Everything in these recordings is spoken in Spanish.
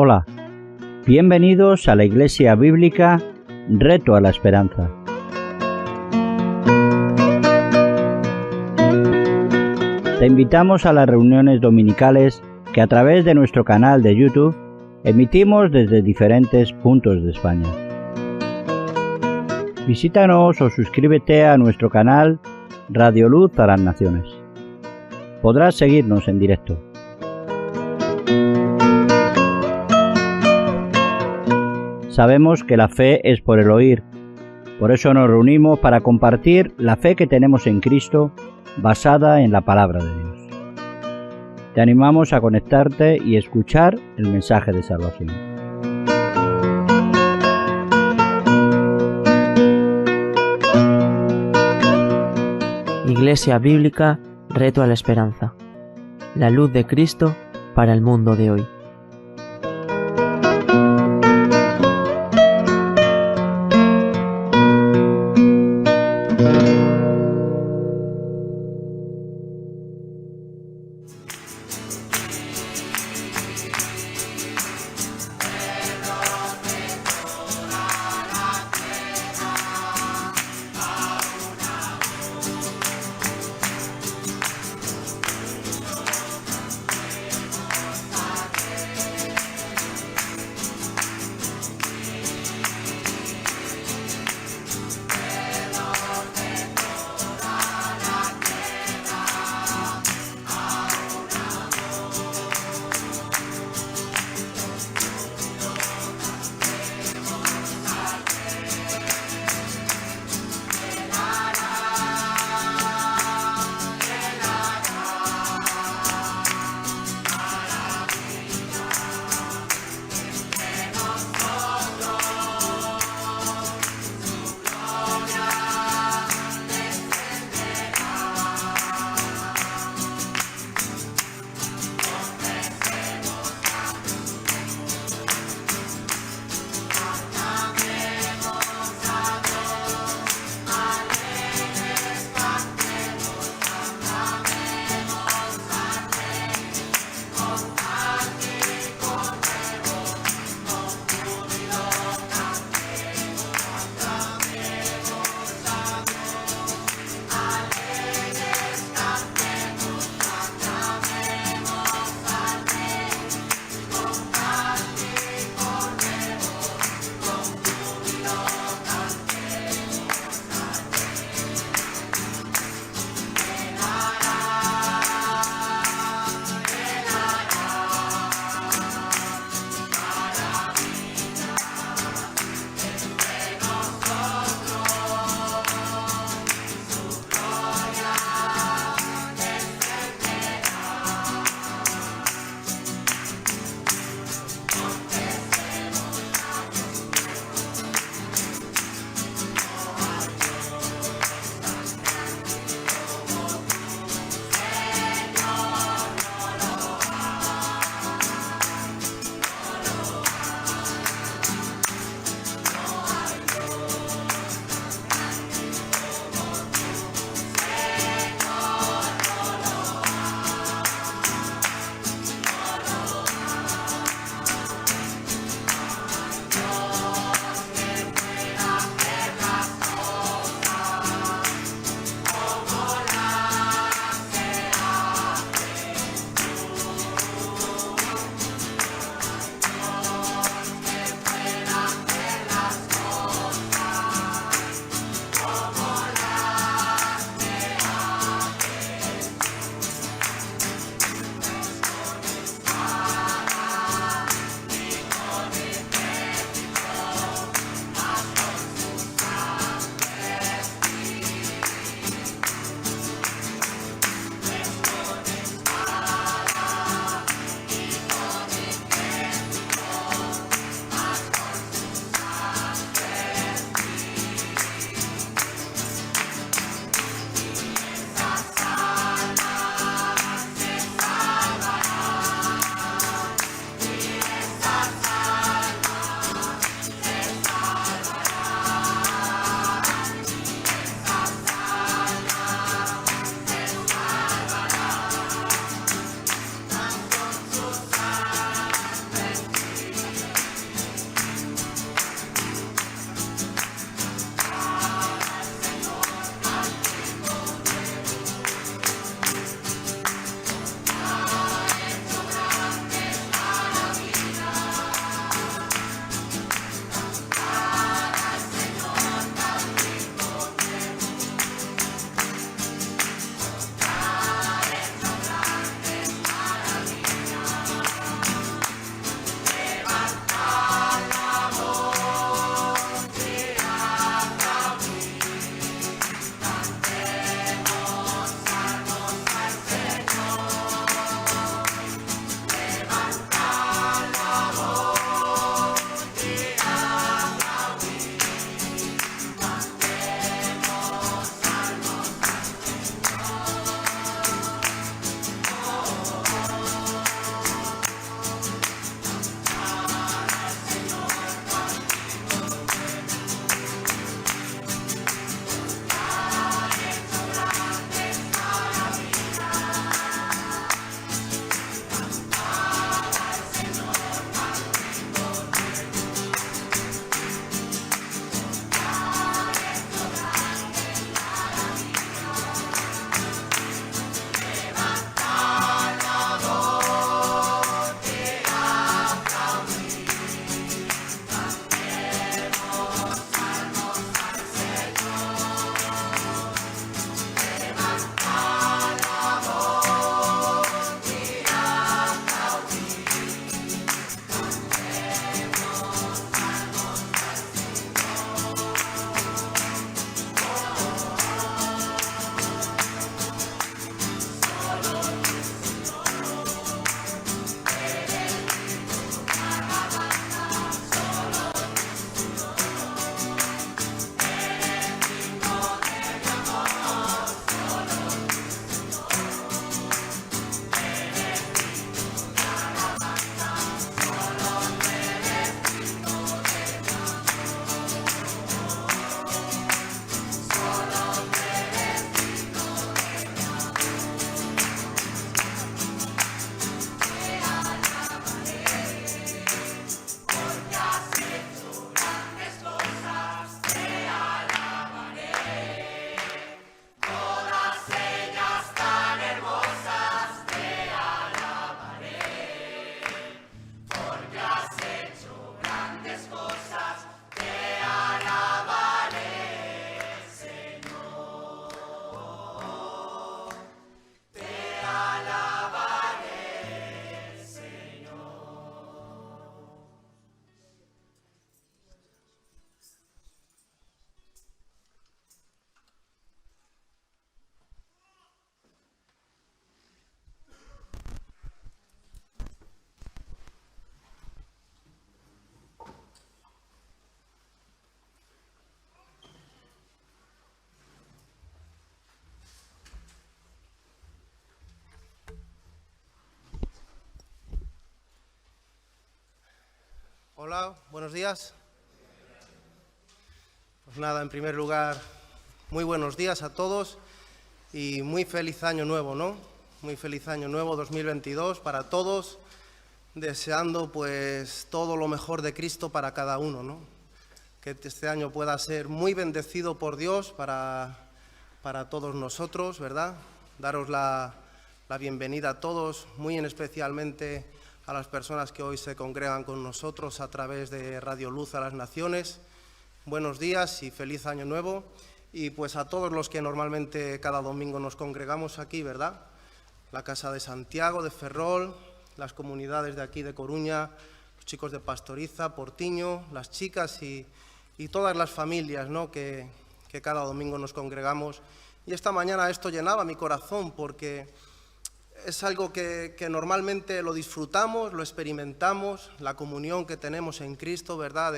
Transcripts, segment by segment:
Hola, bienvenidos a la Iglesia Bíblica Reto a la Esperanza. Te invitamos a las reuniones dominicales que a través de nuestro canal de YouTube emitimos desde diferentes puntos de España. Visítanos o suscríbete a nuestro canal Radio Luz a las Naciones. Podrás seguirnos en directo. Sabemos que la fe es por el oír, por eso nos reunimos para compartir la fe que tenemos en Cristo basada en la palabra de Dios. Te animamos a conectarte y escuchar el mensaje de salvación. Iglesia Bíblica Reto a la Esperanza. La luz de Cristo para el mundo de hoy. Hola, buenos días. Pues nada, en primer lugar, muy buenos días a todos y muy feliz año nuevo, ¿no? Muy feliz año nuevo 2022 para todos, deseando pues todo lo mejor de Cristo para cada uno, ¿no? Que este año pueda ser muy bendecido por Dios para todos nosotros, ¿verdad? Daros la bienvenida a todos, muy especialmente a las personas que hoy se congregan con nosotros a través de Radio Luz a las Naciones. Buenos días y feliz año nuevo. Y pues a todos los que normalmente cada domingo nos congregamos aquí, ¿verdad? La Casa de Santiago, de Ferrol, las comunidades de aquí de Coruña, los chicos de Pastoriza, Portiño, las chicas y todas las familias, ¿no? que cada domingo nos congregamos. Y esta mañana esto llenaba mi corazón porque es algo que normalmente lo disfrutamos, lo experimentamos, la comunión que tenemos en Cristo, ¿verdad?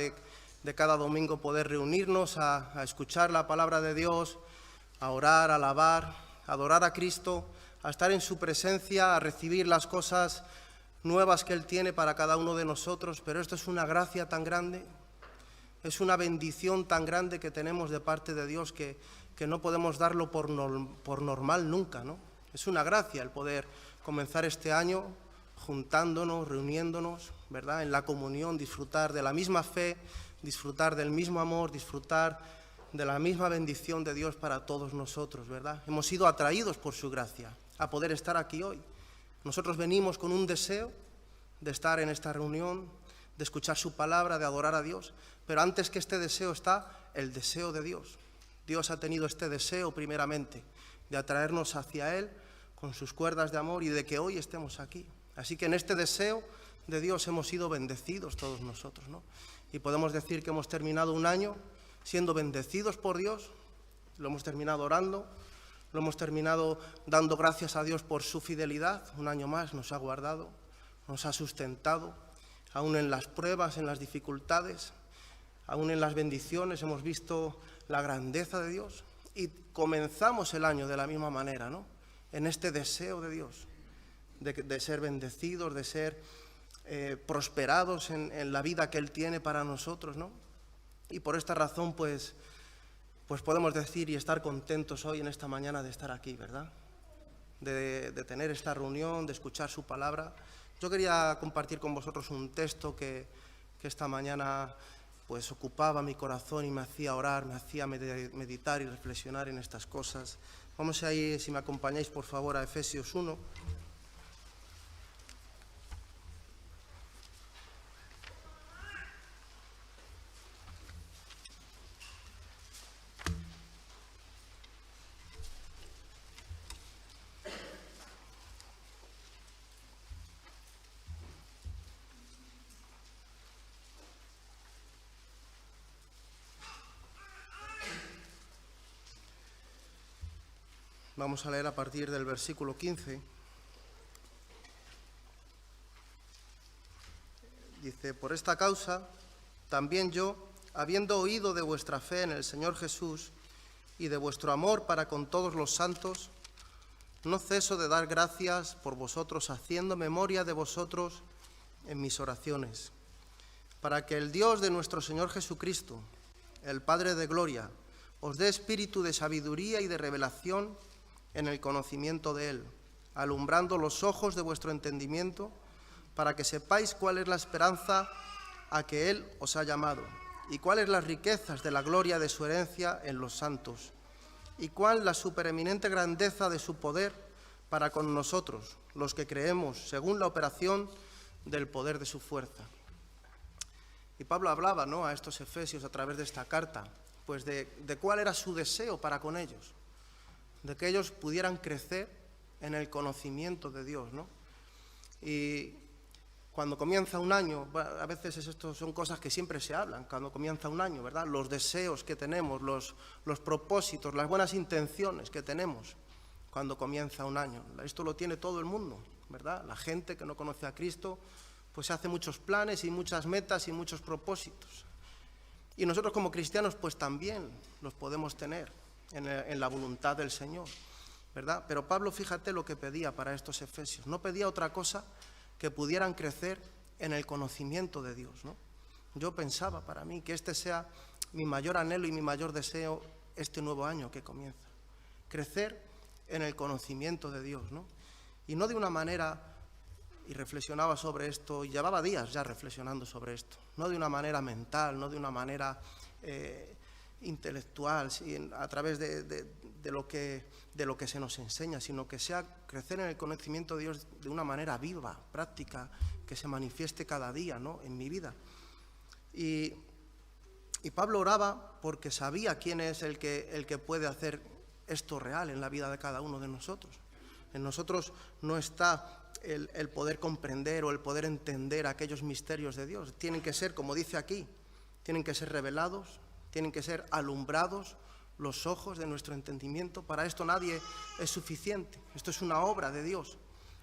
De cada domingo poder reunirnos a escuchar la palabra de Dios, a orar, a alabar, a adorar a Cristo, a estar en su presencia, a recibir las cosas nuevas que Él tiene para cada uno de nosotros. Pero esto es una gracia tan grande, es una bendición tan grande que tenemos de parte de Dios que no podemos darlo por normal nunca, ¿no? Es una gracia el poder comenzar este año juntándonos, reuniéndonos, ¿verdad? En la comunión, disfrutar de la misma fe, disfrutar del mismo amor, disfrutar de la misma bendición de Dios para todos nosotros, ¿verdad? Hemos sido atraídos por su gracia a poder estar aquí hoy. Nosotros venimos con un deseo de estar en esta reunión, de escuchar su palabra, de adorar a Dios, pero antes que este deseo está el deseo de Dios. Dios ha tenido este deseo primeramente de atraernos hacia Él con sus cuerdas de amor y de que hoy estemos aquí. Así que en este deseo de Dios hemos sido bendecidos todos nosotros, ¿no? Y podemos decir que hemos terminado un año siendo bendecidos por Dios, lo hemos terminado orando, lo hemos terminado dando gracias a Dios por su fidelidad. Un año más nos ha guardado, nos ha sustentado, aún en las pruebas, en las dificultades, aún en las bendiciones hemos visto la grandeza de Dios. Y comenzamos el año de la misma manera, ¿no? En este deseo de Dios, de ser bendecidos, de ser prosperados en la vida que Él tiene para nosotros, ¿no? Y por esta razón, pues podemos decir y estar contentos hoy en esta mañana de estar aquí, ¿verdad? De tener esta reunión, de escuchar su palabra. Yo quería compartir con vosotros un texto que esta mañana pues ocupaba mi corazón y me hacía orar, me hacía meditar y reflexionar en estas cosas. Vamos ahí, si me acompañáis por favor, a Efesios 1. Vamos a leer a partir del versículo 15. Dice: por esta causa, también yo, habiendo oído de vuestra fe en el Señor Jesús y de vuestro amor para con todos los santos, no ceso de dar gracias por vosotros, haciendo memoria de vosotros en mis oraciones, para que el Dios de nuestro Señor Jesucristo, el Padre de gloria, os dé espíritu de sabiduría y de revelación en el conocimiento de Él, alumbrando los ojos de vuestro entendimiento, para que sepáis cuál es la esperanza a que Él os ha llamado, y cuáles las riquezas de la gloria de su herencia en los santos, y cuál la supereminente grandeza de su poder para con nosotros, los que creemos, según la operación del poder de su fuerza. Y Pablo hablaba, ¿no?, a estos efesios a través de esta carta, pues de cuál era su deseo para con ellos, de que ellos pudieran crecer en el conocimiento de Dios, ¿no? Y cuando comienza un año, a veces esto son cosas que siempre se hablan, cuando comienza un año, ¿verdad? Los deseos que tenemos, los propósitos, las buenas intenciones que tenemos cuando comienza un año. Esto lo tiene todo el mundo, ¿verdad? La gente que no conoce a Cristo, pues hace muchos planes y muchas metas y muchos propósitos. Y nosotros como cristianos, pues también los podemos tener en la voluntad del Señor, ¿verdad? Pero Pablo, fíjate lo que pedía para estos efesios. No pedía otra cosa que pudieran crecer en el conocimiento de Dios, ¿no? Yo pensaba para mí que este sea mi mayor anhelo y mi mayor deseo este nuevo año que comienza. Crecer en el conocimiento de Dios, ¿no? Y no de una manera, y reflexionaba sobre esto, y llevaba días ya reflexionando sobre esto, no de una manera mental, no de una manera intelectual, a través de lo que se nos enseña, sino que sea crecer en el conocimiento de Dios de una manera viva, práctica, que se manifieste cada día, ¿no?, en mi vida. Y Pablo oraba porque sabía quién es el que puede hacer esto real en la vida de cada uno de nosotros. En nosotros no está el poder comprender o el poder entender aquellos misterios de Dios. Tienen que ser, como dice aquí, tienen que ser revelados, tienen que ser alumbrados los ojos de nuestro entendimiento. Para esto nadie es suficiente. Esto es una obra de Dios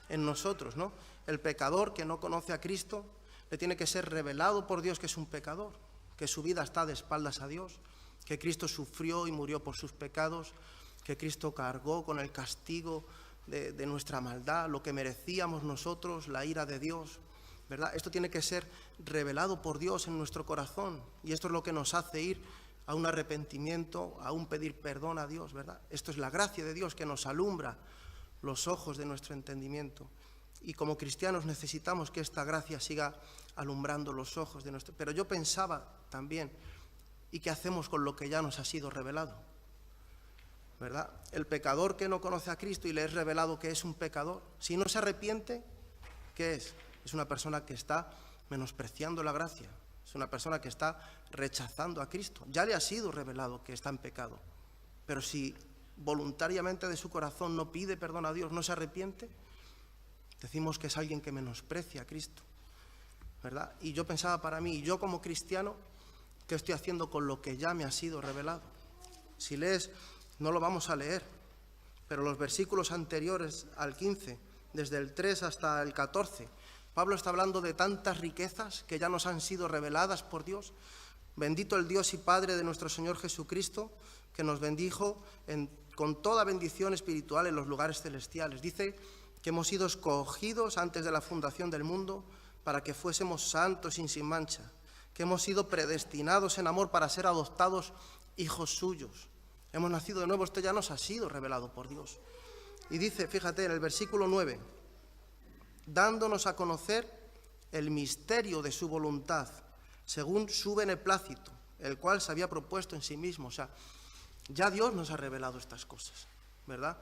en nosotros, ¿no? El pecador que no conoce a Cristo le tiene que ser revelado por Dios que es un pecador, que su vida está de espaldas a Dios, que Cristo sufrió y murió por sus pecados, que Cristo cargó con el castigo de nuestra maldad, lo que merecíamos nosotros, la ira de Dios, ¿verdad? Esto tiene que ser revelado por Dios en nuestro corazón, y esto es lo que nos hace ir a un arrepentimiento, a un pedir perdón a Dios, ¿verdad? Esto es la gracia de Dios que nos alumbra los ojos de nuestro entendimiento. Y como cristianos necesitamos que esta gracia siga alumbrando los ojos de nuestro... Pero yo pensaba también, ¿y qué hacemos con lo que ya nos ha sido revelado? ¿Verdad? El pecador que no conoce a Cristo y le es revelado que es un pecador, si no se arrepiente, ¿qué es? Es una persona que está menospreciando la gracia, es una persona que está rechazando a Cristo. Ya le ha sido revelado que está en pecado, pero si voluntariamente de su corazón no pide perdón a Dios, no se arrepiente, decimos que es alguien que menosprecia a Cristo, ¿verdad? Y yo pensaba para mí, yo como cristiano, ¿qué estoy haciendo con lo que ya me ha sido revelado? Si lees, no lo vamos a leer, pero los versículos anteriores al 15, desde el 3 hasta el 14, Pablo está hablando de tantas riquezas que ya nos han sido reveladas por Dios. Bendito el Dios y Padre de nuestro Señor Jesucristo, que nos bendijo con toda bendición espiritual en los lugares celestiales. Dice que hemos sido escogidos antes de la fundación del mundo para que fuésemos santos y sin mancha, que hemos sido predestinados en amor para ser adoptados hijos suyos. Hemos nacido de nuevo, esto ya nos ha sido revelado por Dios. Y dice, fíjate, en el versículo 9, dándonos a conocer el misterio de su voluntad, según su beneplácito, el cual se había propuesto en sí mismo. O sea, ya Dios nos ha revelado estas cosas, ¿verdad?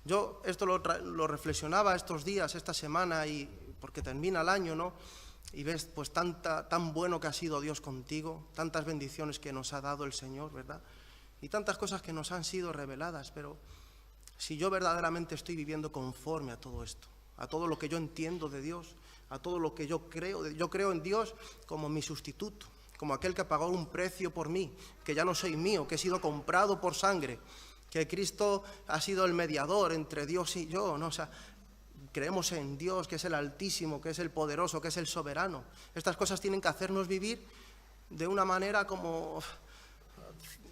Yo esto lo reflexionaba estos días, esta semana, y porque termina el año, ¿no? Y ves pues tan bueno que ha sido Dios contigo, tantas bendiciones que nos ha dado el Señor, ¿verdad? Y tantas cosas que nos han sido reveladas, pero si yo verdaderamente estoy viviendo conforme a todo esto, a todo lo que yo entiendo de Dios, a todo lo que yo creo en Dios como mi sustituto, como aquel que pagó un precio por mí, que ya no soy mío, que he sido comprado por sangre, que Cristo ha sido el mediador entre Dios y yo, ¿no? O sea, creemos en Dios, que es el Altísimo, que es el Poderoso, que es el Soberano. Estas cosas tienen que hacernos vivir de una manera como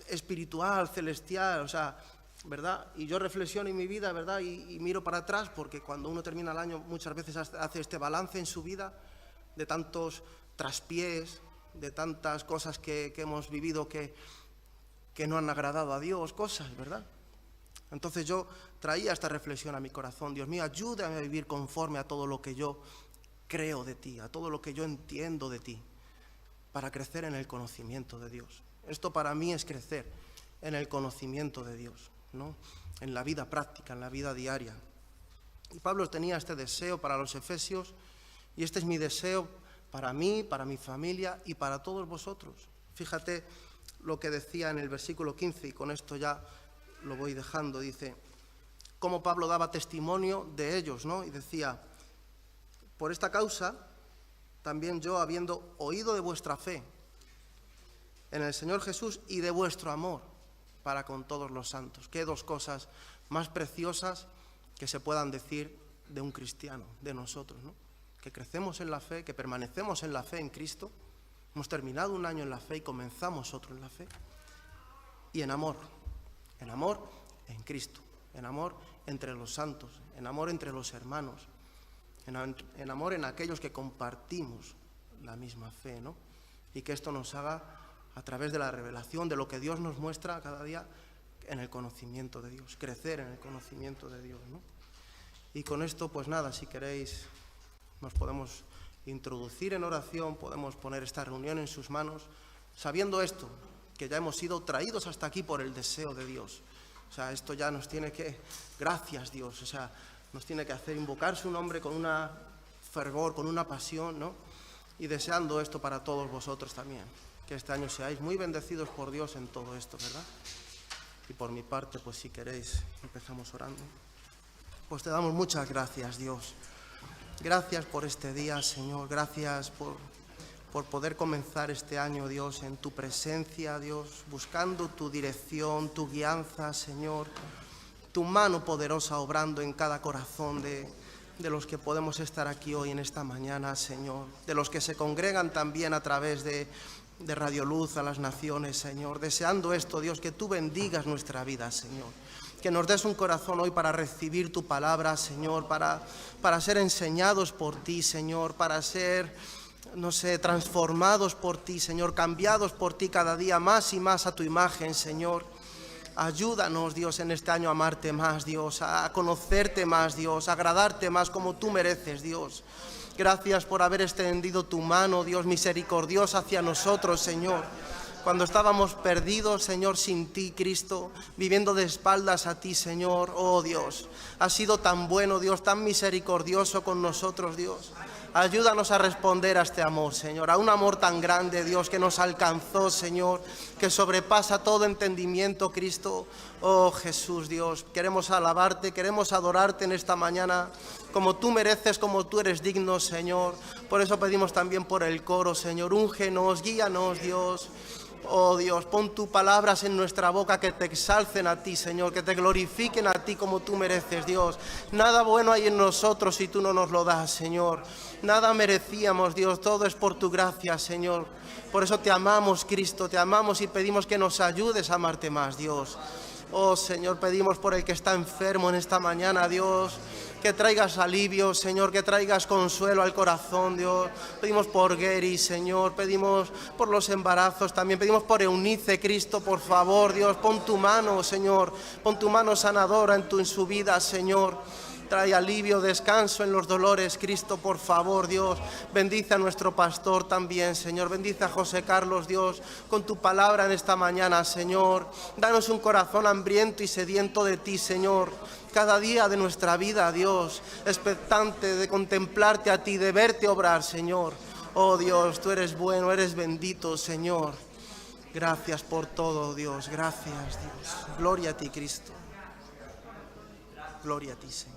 espiritual, celestial, o sea, ¿verdad? Y yo reflexiono en mi vida, ¿verdad? Y miro para atrás, porque cuando uno termina el año muchas veces hace este balance en su vida de tantos traspiés, de tantas cosas que hemos vivido que no han agradado a Dios, cosas, ¿verdad? Entonces yo traía esta reflexión a mi corazón. Dios mío, ayúdame a vivir conforme a todo lo que yo creo de ti, a todo lo que yo entiendo de ti, para crecer en el conocimiento de Dios. Esto para mí es crecer en el conocimiento de Dios, ¿no? En la vida práctica, en la vida diaria. Y Pablo tenía este deseo para los efesios, y este es mi deseo para mí, para mi familia y para todos vosotros. Fíjate lo que decía en el versículo 15, y con esto ya lo voy dejando. Dice, cómo Pablo daba testimonio de ellos, ¿no? Y decía, por esta causa, también yo, habiendo oído de vuestra fe en el Señor Jesús y de vuestro amor para con todos los santos. Qué dos cosas más preciosas que se puedan decir de un cristiano, de nosotros, ¿no? Que crecemos en la fe, que permanecemos en la fe en Cristo. Hemos terminado un año en la fe y comenzamos otro en la fe. Y en amor en Cristo, en amor entre los santos, en amor entre los hermanos, en amor en aquellos que compartimos la misma fe, ¿no? y que esto nos haga a través de la revelación, de lo que Dios nos muestra cada día en el conocimiento de Dios, crecer en el conocimiento de Dios, ¿no? Y con esto, pues nada, si queréis, nos podemos introducir en oración, podemos poner esta reunión en sus manos, sabiendo esto, que ya hemos sido traídos hasta aquí por el deseo de Dios. O sea, esto ya nos tiene que, gracias Dios, o sea, nos tiene que hacer invocar su nombre con una fervor, con una pasión, ¿no? Y deseando esto para todos vosotros también, que este año seáis muy bendecidos por Dios en todo esto, ¿verdad? Y por mi parte, pues si queréis, empezamos orando. Pues te damos muchas gracias, Dios. Gracias por este día, Señor. Gracias por poder comenzar este año, Dios, en tu presencia, Dios, buscando tu dirección, tu guianza, Señor. Tu mano poderosa obrando en cada corazón de los que podemos estar aquí hoy en esta mañana, Señor. De los que se congregan también a través de Radio Luz a las naciones, Señor. Deseando esto, Dios, que tú bendigas nuestra vida, Señor. Que nos des un corazón hoy para recibir tu palabra, Señor, para ser enseñados por ti, Señor, para ser, no sé, transformados por ti, Señor, cambiados por ti cada día más y más a tu imagen, Señor. Ayúdanos, Dios, en este año a amarte más, Dios, a conocerte más, Dios, a agradarte más como tú mereces, Dios. Gracias por haber extendido tu mano, Dios, misericordiosa hacia nosotros, Señor. Cuando estábamos perdidos, Señor, sin ti, Cristo, viviendo de espaldas a ti, Señor, oh Dios, has sido tan bueno, Dios, tan misericordioso con nosotros, Dios. Ayúdanos a responder a este amor, Señor, a un amor tan grande, Dios, que nos alcanzó, Señor, que sobrepasa todo entendimiento, Cristo. Oh Jesús, Dios, queremos alabarte, queremos adorarte en esta mañana, como tú mereces, como tú eres digno, Señor. Por eso pedimos también por el coro, Señor, úngenos, guíanos, Dios. Oh Dios, pon tus palabras en nuestra boca que te exalcen a ti, Señor, que te glorifiquen a ti como tú mereces, Dios. Nada bueno hay en nosotros si tú no nos lo das, Señor. Nada merecíamos, Dios, todo es por tu gracia, Señor. Por eso te amamos, Cristo, te amamos y pedimos que nos ayudes a amarte más, Dios. Oh Señor, pedimos por el que está enfermo en esta mañana, Dios, que traigas alivio, Señor, que traigas consuelo al corazón, Dios. Pedimos por Gary, Señor, pedimos por los embarazos también, pedimos por Eunice, Cristo, por favor, Dios, pon tu mano, Señor, pon tu mano sanadora en su vida, Señor. Trae alivio, descanso en los dolores, Cristo, por favor, Dios. Bendice a nuestro pastor también, Señor. Bendice a José Carlos, Dios, con tu palabra en esta mañana, Señor. Danos un corazón hambriento y sediento de ti, Señor. Cada día de nuestra vida, Dios, expectante de contemplarte a ti, de verte obrar, Señor. Oh Dios, tú eres bueno, eres bendito, Señor. Gracias por todo, Dios. Gracias, Dios. Gloria a ti, Cristo. Gloria a ti, Señor.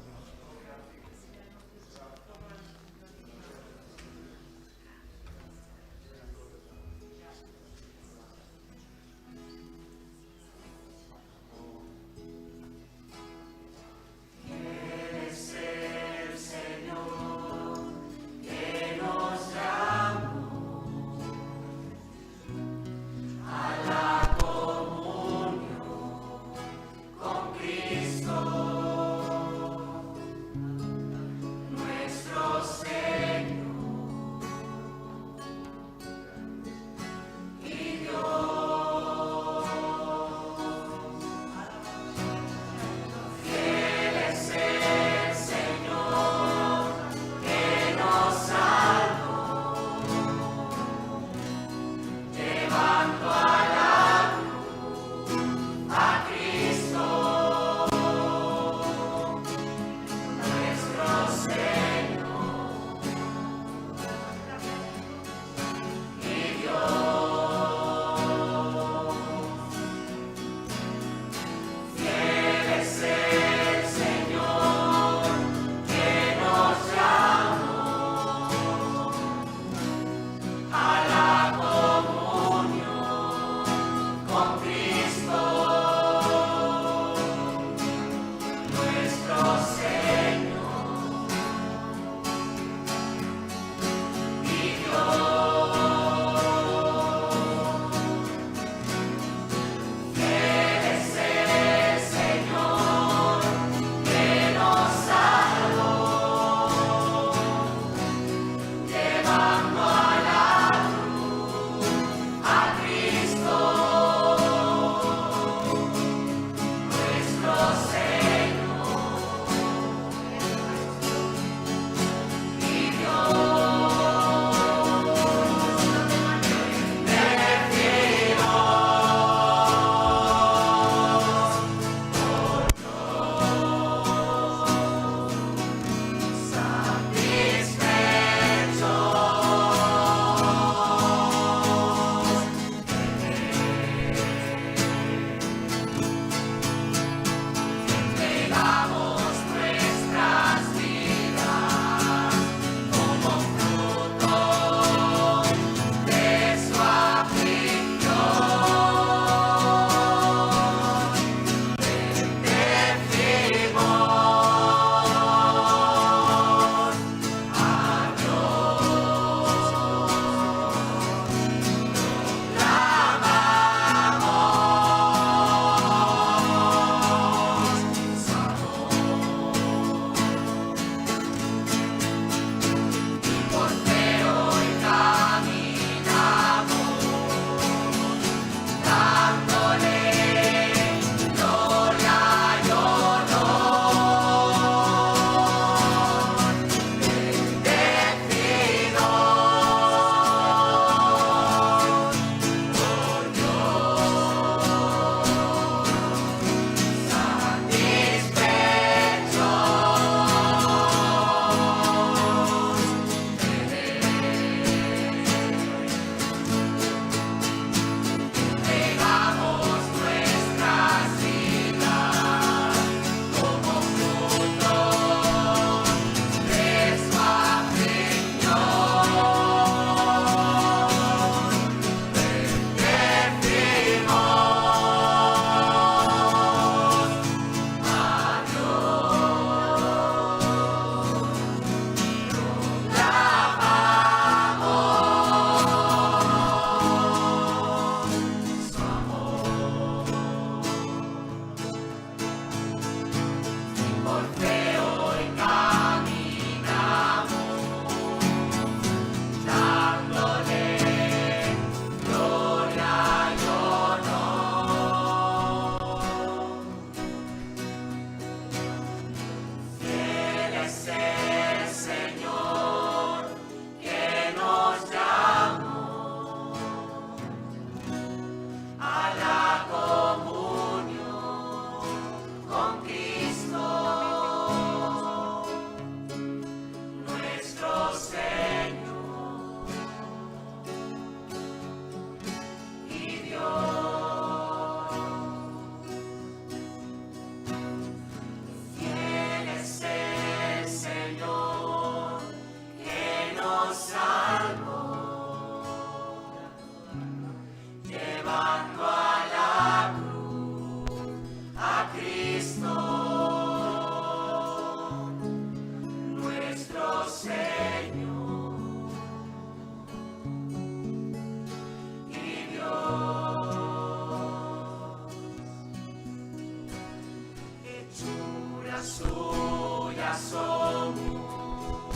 Suya somos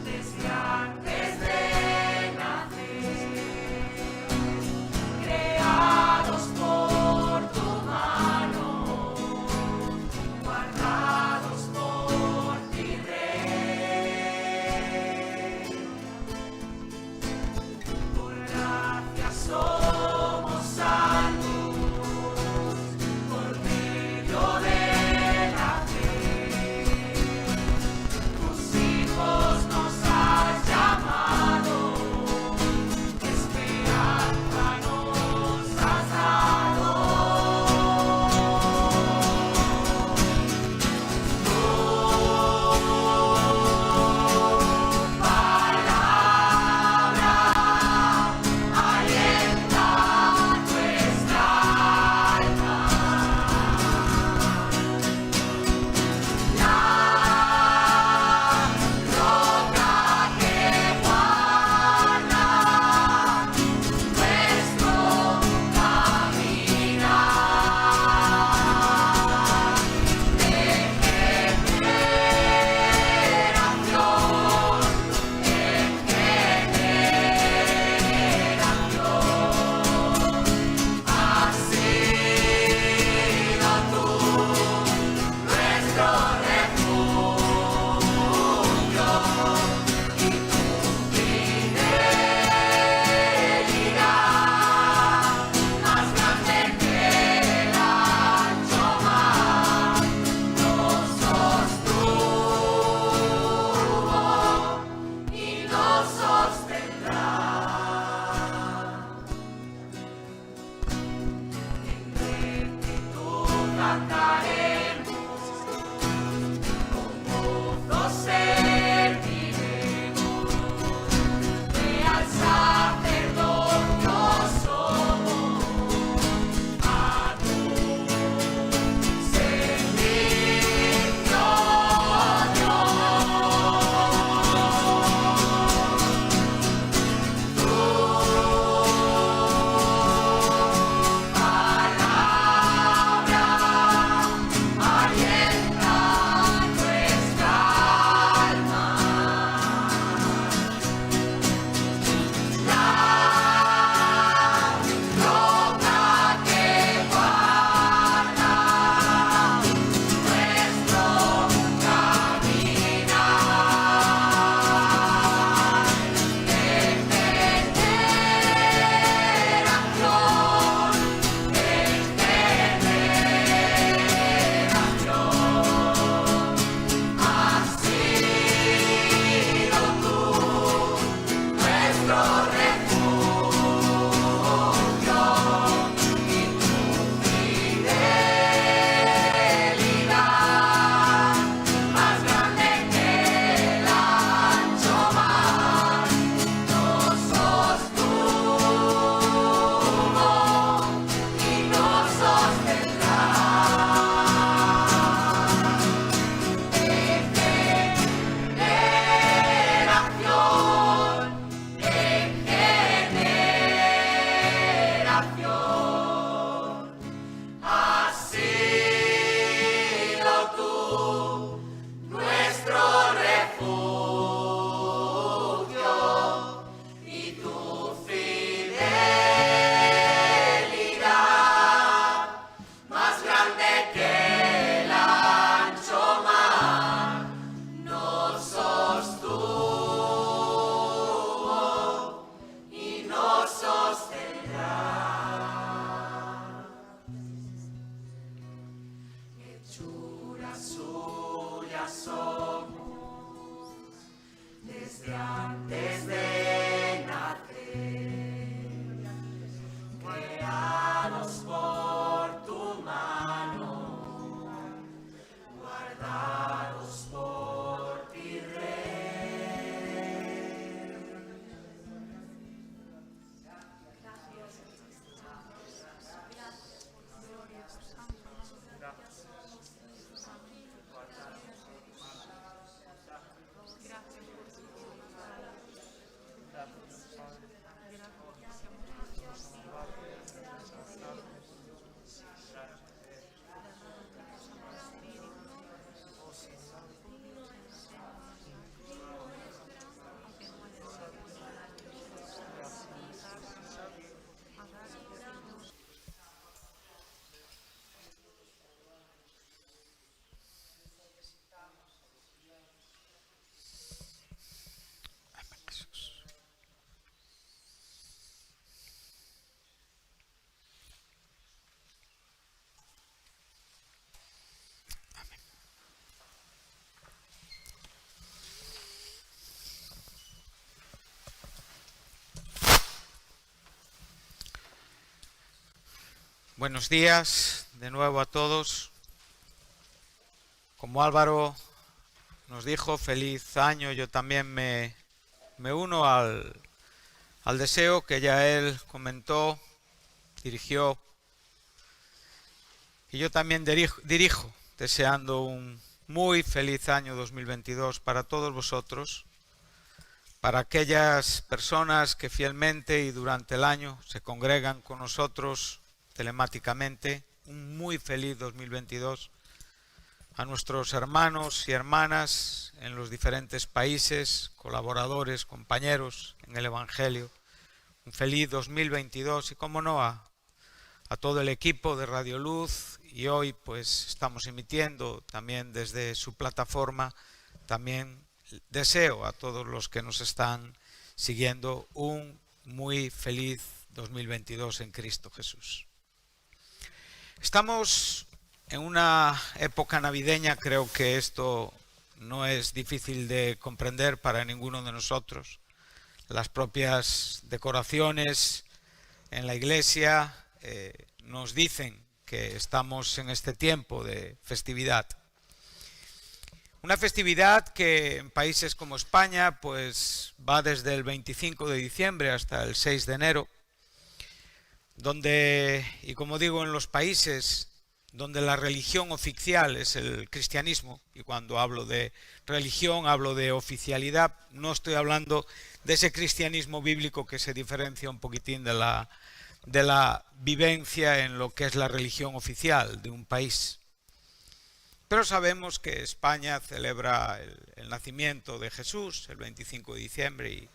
desde antes de Buenos días de nuevo a todos. Como Álvaro nos dijo, feliz año. Yo también me uno al deseo que ya él comentó, dirigió. Y yo también dirijo deseando un muy feliz año 2022 para todos vosotros, para aquellas personas que fielmente y durante el año se congregan con nosotros telemáticamente. Un muy feliz 2022 a nuestros hermanos y hermanas en los diferentes países, colaboradores, compañeros en el Evangelio. Un feliz 2022 y, cómo no, a todo el equipo de Radio Luz. Y hoy pues estamos emitiendo también desde su plataforma. También deseo a todos los que nos están siguiendo un muy feliz 2022 en Cristo Jesús. Estamos en una época navideña. Creo que esto no es difícil de comprender para ninguno de nosotros. Las propias decoraciones en la iglesia nos dicen que estamos en este tiempo de festividad. Una festividad que en países como España pues va desde el 25 de diciembre hasta el 6 de enero, donde, y como digo, en los países donde la religión oficial es el cristianismo, y cuando hablo de religión hablo de oficialidad, no estoy hablando de ese cristianismo bíblico que se diferencia un poquitín de la vivencia en lo que es la religión oficial de un país. Pero sabemos que España celebra el nacimiento de Jesús el 25 de diciembre y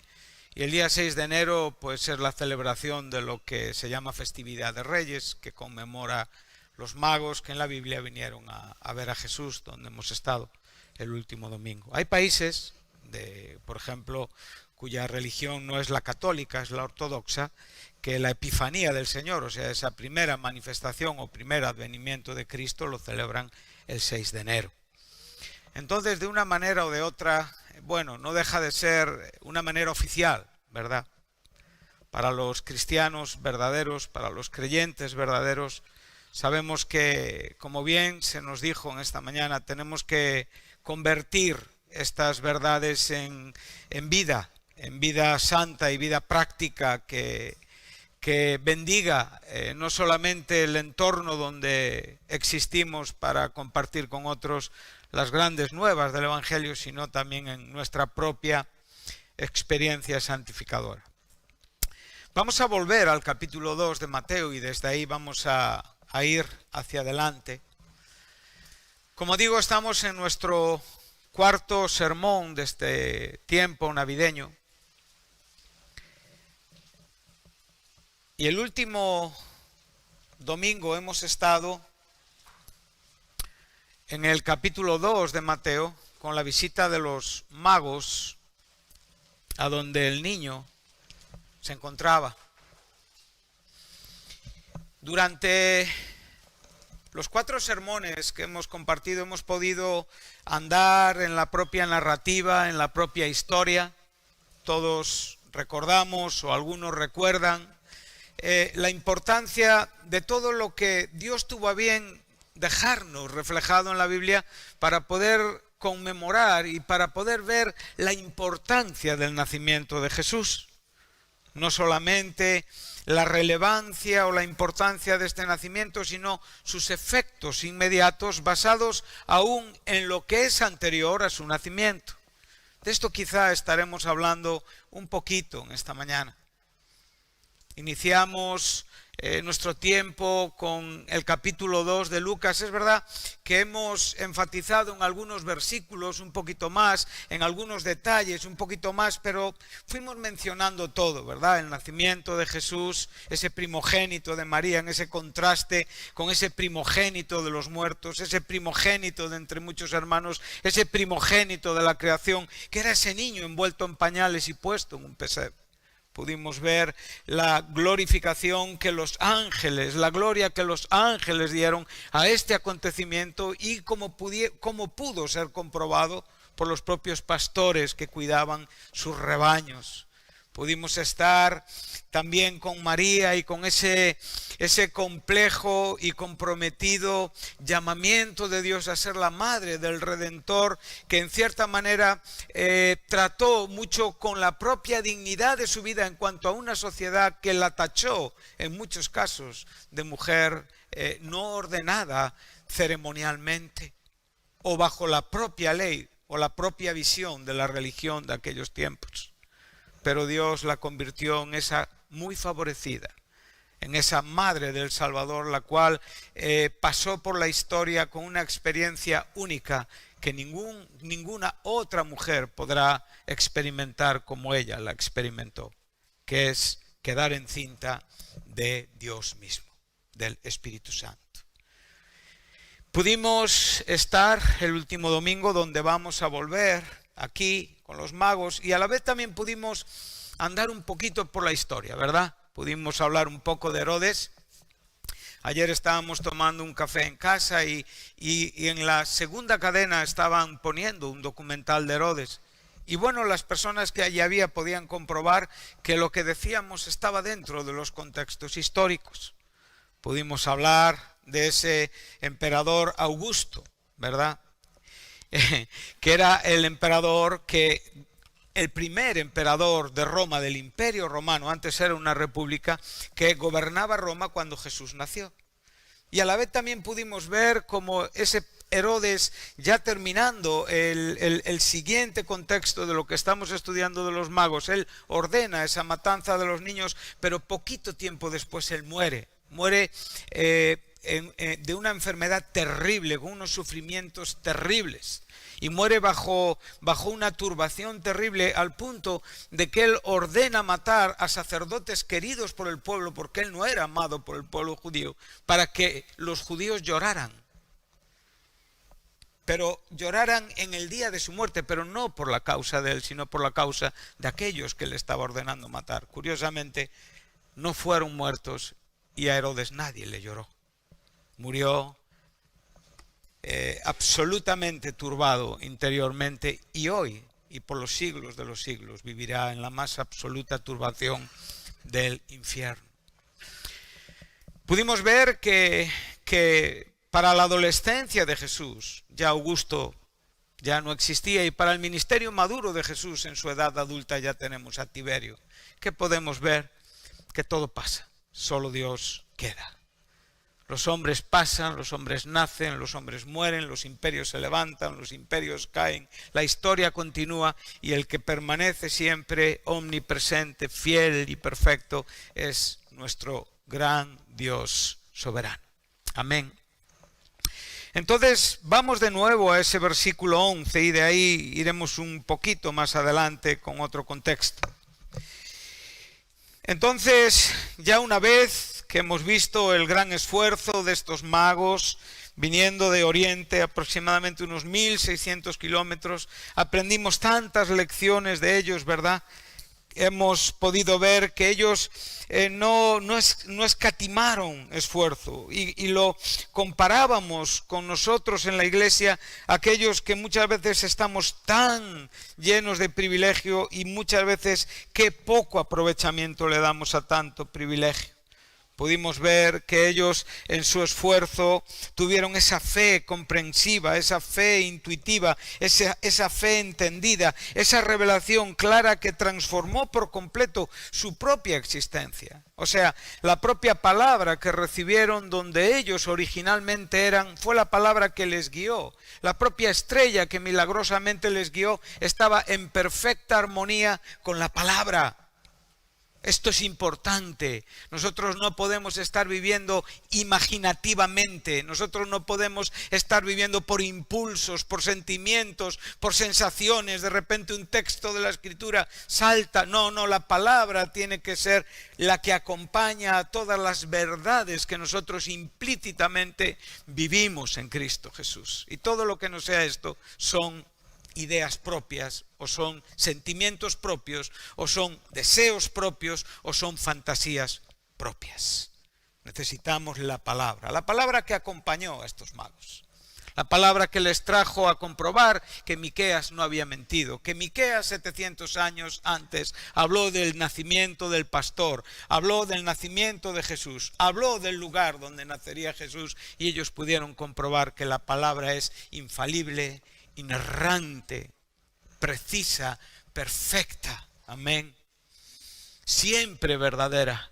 el día 6 de enero pues es la celebración de lo que se llama Festividad de Reyes, que conmemora los magos que en la Biblia vinieron a ver a Jesús, donde hemos estado el último domingo. Hay países, por ejemplo, cuya religión no es la católica, es la ortodoxa, que la Epifanía del Señor, o sea, esa primera manifestación o primer advenimiento de Cristo, lo celebran el 6 de enero. Entonces, de una manera o de otra, bueno, no deja de ser una manera oficial, ¿verdad? Para los cristianos verdaderos, para los creyentes verdaderos, sabemos que, como bien se nos dijo en esta mañana, tenemos que convertir estas verdades en vida santa y vida práctica que bendiga no solamente el entorno donde existimos para compartir con otros las grandes nuevas del Evangelio, sino también en nuestra propia experiencia santificadora. Vamos a volver al capítulo 2 de Mateo y desde ahí vamos a ir hacia adelante. Como digo, estamos en nuestro cuarto sermón de este tiempo navideño. Y el último domingo hemos estado en el capítulo 2 de Mateo con la visita de los magos a donde el niño se encontraba. Durante los 4 sermones que hemos compartido hemos podido andar en la propia narrativa, en la propia historia. Todos recordamos o algunos recuerdan la importancia de todo lo que Dios tuvo a bien dejarnos reflejado en la Biblia para poder conmemorar y para poder ver la importancia del nacimiento de Jesús. No solamente la relevancia o la importancia de este nacimiento, sino sus efectos inmediatos basados aún en lo que es anterior a su nacimiento. De esto quizá estaremos hablando un poquito en esta mañana. Iniciamos nuestro tiempo con el capítulo 2 de Lucas. Es verdad que hemos enfatizado en algunos versículos un poquito más, en algunos detalles un poquito más, pero fuimos mencionando todo, ¿verdad? El nacimiento de Jesús, ese primogénito de María, en ese contraste con ese primogénito de los muertos, ese primogénito de entre muchos hermanos, ese primogénito de la creación, que era ese niño envuelto en pañales y puesto en un pesebre. Pudimos ver la glorificación que los ángeles, la gloria que los ángeles dieron a este acontecimiento y cómo pudo ser comprobado por los propios pastores que cuidaban sus rebaños. Pudimos estar también con María y con ese complejo y comprometido llamamiento de Dios a ser la madre del Redentor, que en cierta manera trató mucho con la propia dignidad de su vida en cuanto a una sociedad que la tachó en muchos casos de mujer no ordenada ceremonialmente o bajo la propia ley o la propia visión de la religión de aquellos tiempos. Pero Dios la convirtió en esa muy favorecida, en esa madre del Salvador, la cual pasó por la historia con una experiencia única que ninguna otra mujer podrá experimentar como ella la experimentó, que es quedar encinta de Dios mismo, del Espíritu Santo. Pudimos estar el último domingo, donde vamos a volver aquí con los magos, y a la vez también pudimos andar un poquito por la historia, ¿verdad? Pudimos hablar un poco de Herodes. Ayer estábamos tomando un café en casa y en la segunda cadena estaban poniendo un documental de Herodes. Y bueno, las personas que allí había podían comprobar que lo que decíamos estaba dentro de los contextos históricos. Pudimos hablar de ese emperador Augusto, ¿verdad? Que era el emperador el primer emperador de Roma, del Imperio Romano, antes era una república, que gobernaba Roma cuando Jesús nació. Y a la vez también pudimos ver cómo ese Herodes, ya terminando el siguiente contexto de lo que estamos estudiando de los magos, él ordena esa matanza de los niños, pero poquito tiempo después él muere de una enfermedad terrible, con unos sufrimientos terribles, y muere bajo una turbación terrible, al punto de que él ordena matar a sacerdotes queridos por el pueblo, porque él no era amado por el pueblo judío, para que los judíos lloraran. Pero lloraran en el día de su muerte, pero no por la causa de él, sino por la causa de aquellos que le estaba ordenando matar. Curiosamente, no fueron muertos y a Herodes nadie le lloró. Murió absolutamente turbado interiormente, y hoy y por los siglos de los siglos vivirá en la más absoluta turbación del infierno. Pudimos ver que para la adolescencia de Jesús ya Augusto ya no existía, y para el ministerio maduro de Jesús en su edad adulta ya tenemos a Tiberio. ¿Qué podemos ver? Que todo pasa, solo Dios queda. Los hombres pasan, los hombres nacen, los hombres mueren, los imperios se levantan, los imperios caen, la historia continúa, y el que permanece siempre omnipresente, fiel y perfecto es nuestro gran Dios soberano. Amén. Entonces vamos de nuevo a ese versículo 11 y de ahí iremos un poquito más adelante con otro contexto. Entonces, ya una vez que hemos visto el gran esfuerzo de estos magos viniendo de Oriente, aproximadamente unos 1600 kilómetros, aprendimos tantas lecciones de ellos, ¿verdad? Hemos podido ver que ellos no escatimaron esfuerzo, y lo comparábamos con nosotros en la iglesia, aquellos que muchas veces estamos tan llenos de privilegio y muchas veces qué poco aprovechamiento le damos a tanto privilegio. Pudimos ver que ellos en su esfuerzo tuvieron esa fe comprensiva, esa fe intuitiva, esa fe entendida, esa revelación clara que transformó por completo su propia existencia. O sea, la propia palabra que recibieron donde ellos originalmente eran, fue la palabra que les guió. La propia estrella que milagrosamente les guió estaba en perfecta armonía con la palabra. Esto es importante. Nosotros no podemos estar viviendo imaginativamente. Nosotros no podemos estar viviendo por impulsos, por sentimientos, por sensaciones. De repente un texto de la Escritura salta. No, la palabra tiene que ser la que acompaña a todas las verdades que nosotros implícitamente vivimos en Cristo Jesús. Y todo lo que no sea esto son ideas propias, o son sentimientos propios, o son deseos propios, o son fantasías propias. Necesitamos la palabra que acompañó a estos magos, La palabra que les trajo a comprobar que Miqueas no había mentido, que Miqueas 700 años antes habló del nacimiento del pastor, habló del nacimiento de Jesús, habló del lugar donde nacería Jesús, y ellos pudieron comprobar que la palabra es infalible, inerrante, precisa, perfecta. Amén. Siempre verdadera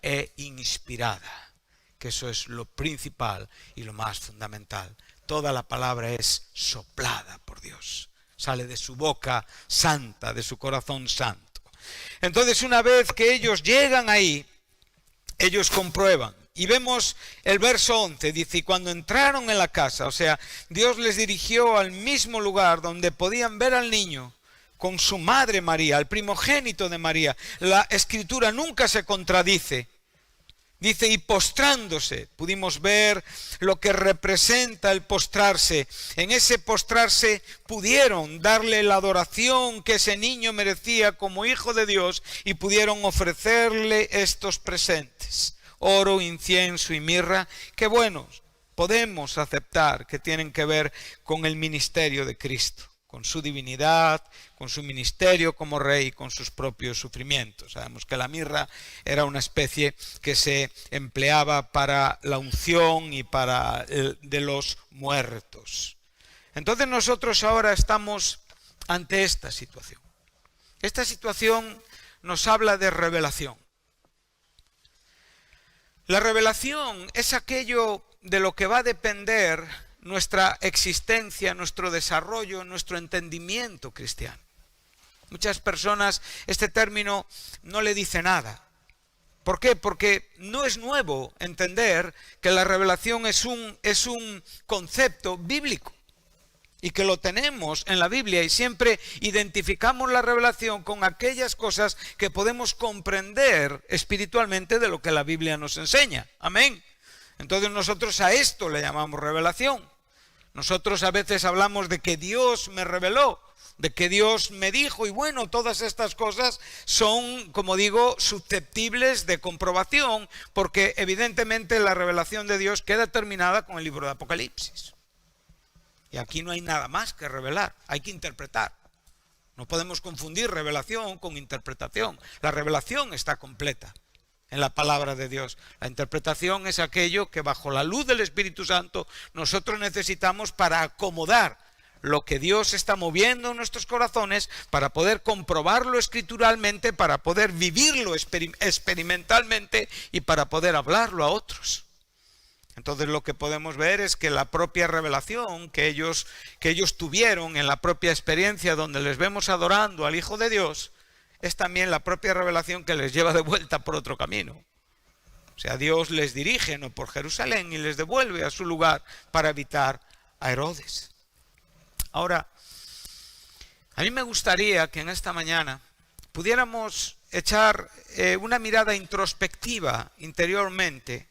e inspirada. Que eso es lo principal y lo más fundamental. Toda la palabra es soplada por Dios. Sale de su boca santa, de su corazón santo. Entonces, una vez que ellos llegan ahí, ellos comprueban. Y vemos el verso 11, dice, y cuando entraron en la casa, o sea, Dios les dirigió al mismo lugar donde podían ver al niño con su madre María, el primogénito de María. La Escritura nunca se contradice. Dice, y postrándose, pudimos ver lo que representa el postrarse. En ese postrarse pudieron darle la adoración que ese niño merecía como hijo de Dios y pudieron ofrecerle estos presentes, oro, incienso y mirra, que buenos podemos aceptar que tienen que ver con el ministerio de Cristo, con su divinidad, con su ministerio como rey, con sus propios sufrimientos. Sabemos que la mirra era una especie que se empleaba para la unción y para de los muertos. Entonces nosotros ahora estamos ante esta situación. Esta situación nos habla de revelación. La revelación es aquello de lo que va a depender nuestra existencia, nuestro desarrollo, nuestro entendimiento cristiano. Muchas personas este término no le dice nada. ¿Por qué? Porque no es nuevo entender que la revelación es un concepto bíblico y que lo tenemos en la Biblia, y siempre identificamos la revelación con aquellas cosas que podemos comprender espiritualmente de lo que la Biblia nos enseña. Amén. Entonces nosotros a esto le llamamos revelación. Nosotros a veces hablamos de que Dios me reveló, de que Dios me dijo, y bueno, todas estas cosas son, como digo, susceptibles de comprobación, porque evidentemente la revelación de Dios queda terminada con el libro de Apocalipsis. Y aquí no hay nada más que revelar, hay que interpretar. No podemos confundir revelación con interpretación. La revelación está completa en la palabra de Dios. La interpretación es aquello que bajo la luz del Espíritu Santo nosotros necesitamos para acomodar lo que Dios está moviendo en nuestros corazones, para poder comprobarlo escrituralmente, para poder vivirlo experimentalmente y para poder hablarlo a otros. Entonces lo que podemos ver es que la propia revelación que ellos tuvieron en la propia experiencia donde les vemos adorando al Hijo de Dios, es también la propia revelación que les lleva de vuelta por otro camino. O sea, Dios les dirige no por Jerusalén y les devuelve a su lugar para evitar a Herodes. Ahora, a mí me gustaría que en esta mañana pudiéramos echar una mirada introspectiva interiormente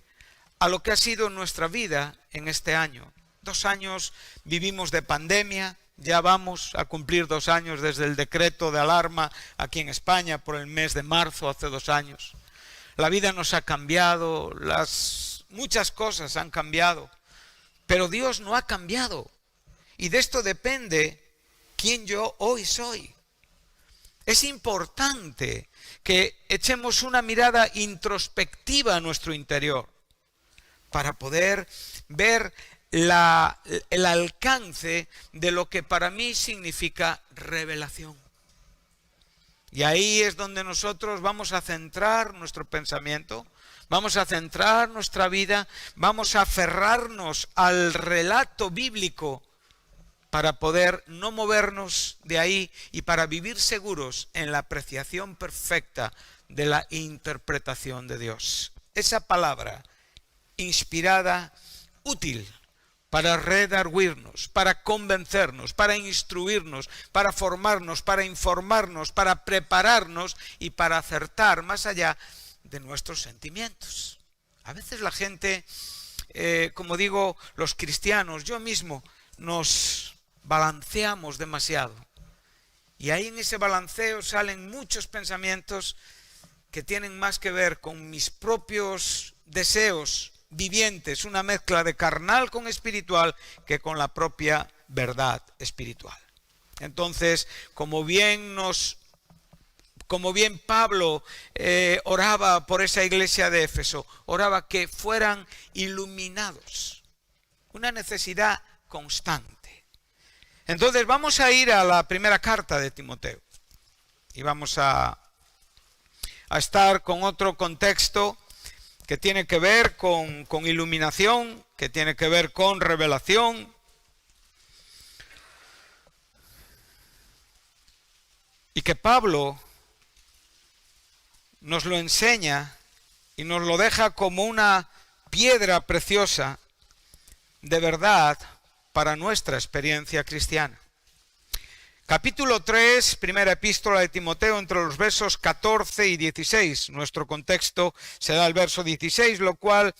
a lo que ha sido nuestra vida en este año. 2 años vivimos de pandemia, ya vamos a cumplir 2 años desde el decreto de alarma aquí en España por el mes de marzo, hace 2 años. La vida nos ha cambiado, muchas cosas han cambiado, pero Dios no ha cambiado. Y de esto depende quién yo hoy soy. Es importante que echemos una mirada introspectiva a nuestro interior para poder ver el alcance de lo que para mí significa revelación. Y ahí es donde nosotros vamos a centrar nuestro pensamiento, vamos a centrar nuestra vida, vamos a aferrarnos al relato bíblico para poder no movernos de ahí y para vivir seguros en la apreciación perfecta de la interpretación de Dios. Esa palabra inspirada, útil para redarguirnos, para convencernos, para instruirnos, para formarnos, para informarnos, para prepararnos y para acertar más allá de nuestros sentimientos. A veces la gente, como digo, los cristianos, yo mismo, nos balanceamos demasiado. Y ahí en ese balanceo salen muchos pensamientos que tienen más que ver con mis propios deseos vivientes, una mezcla de carnal con espiritual que con la propia verdad espiritual. Entonces, como bien Pablo oraba por esa iglesia de Éfeso, oraba que fueran iluminados, una necesidad constante. Entonces vamos a ir a la primera carta de Timoteo y vamos a estar con otro contexto que tiene que ver con iluminación, que tiene que ver con revelación. Y que Pablo nos lo enseña y nos lo deja como una piedra preciosa de verdad para nuestra experiencia cristiana. Capítulo 3, primera epístola de Timoteo, entre los versos 14 y 16. Nuestro contexto se da el verso 16, lo cual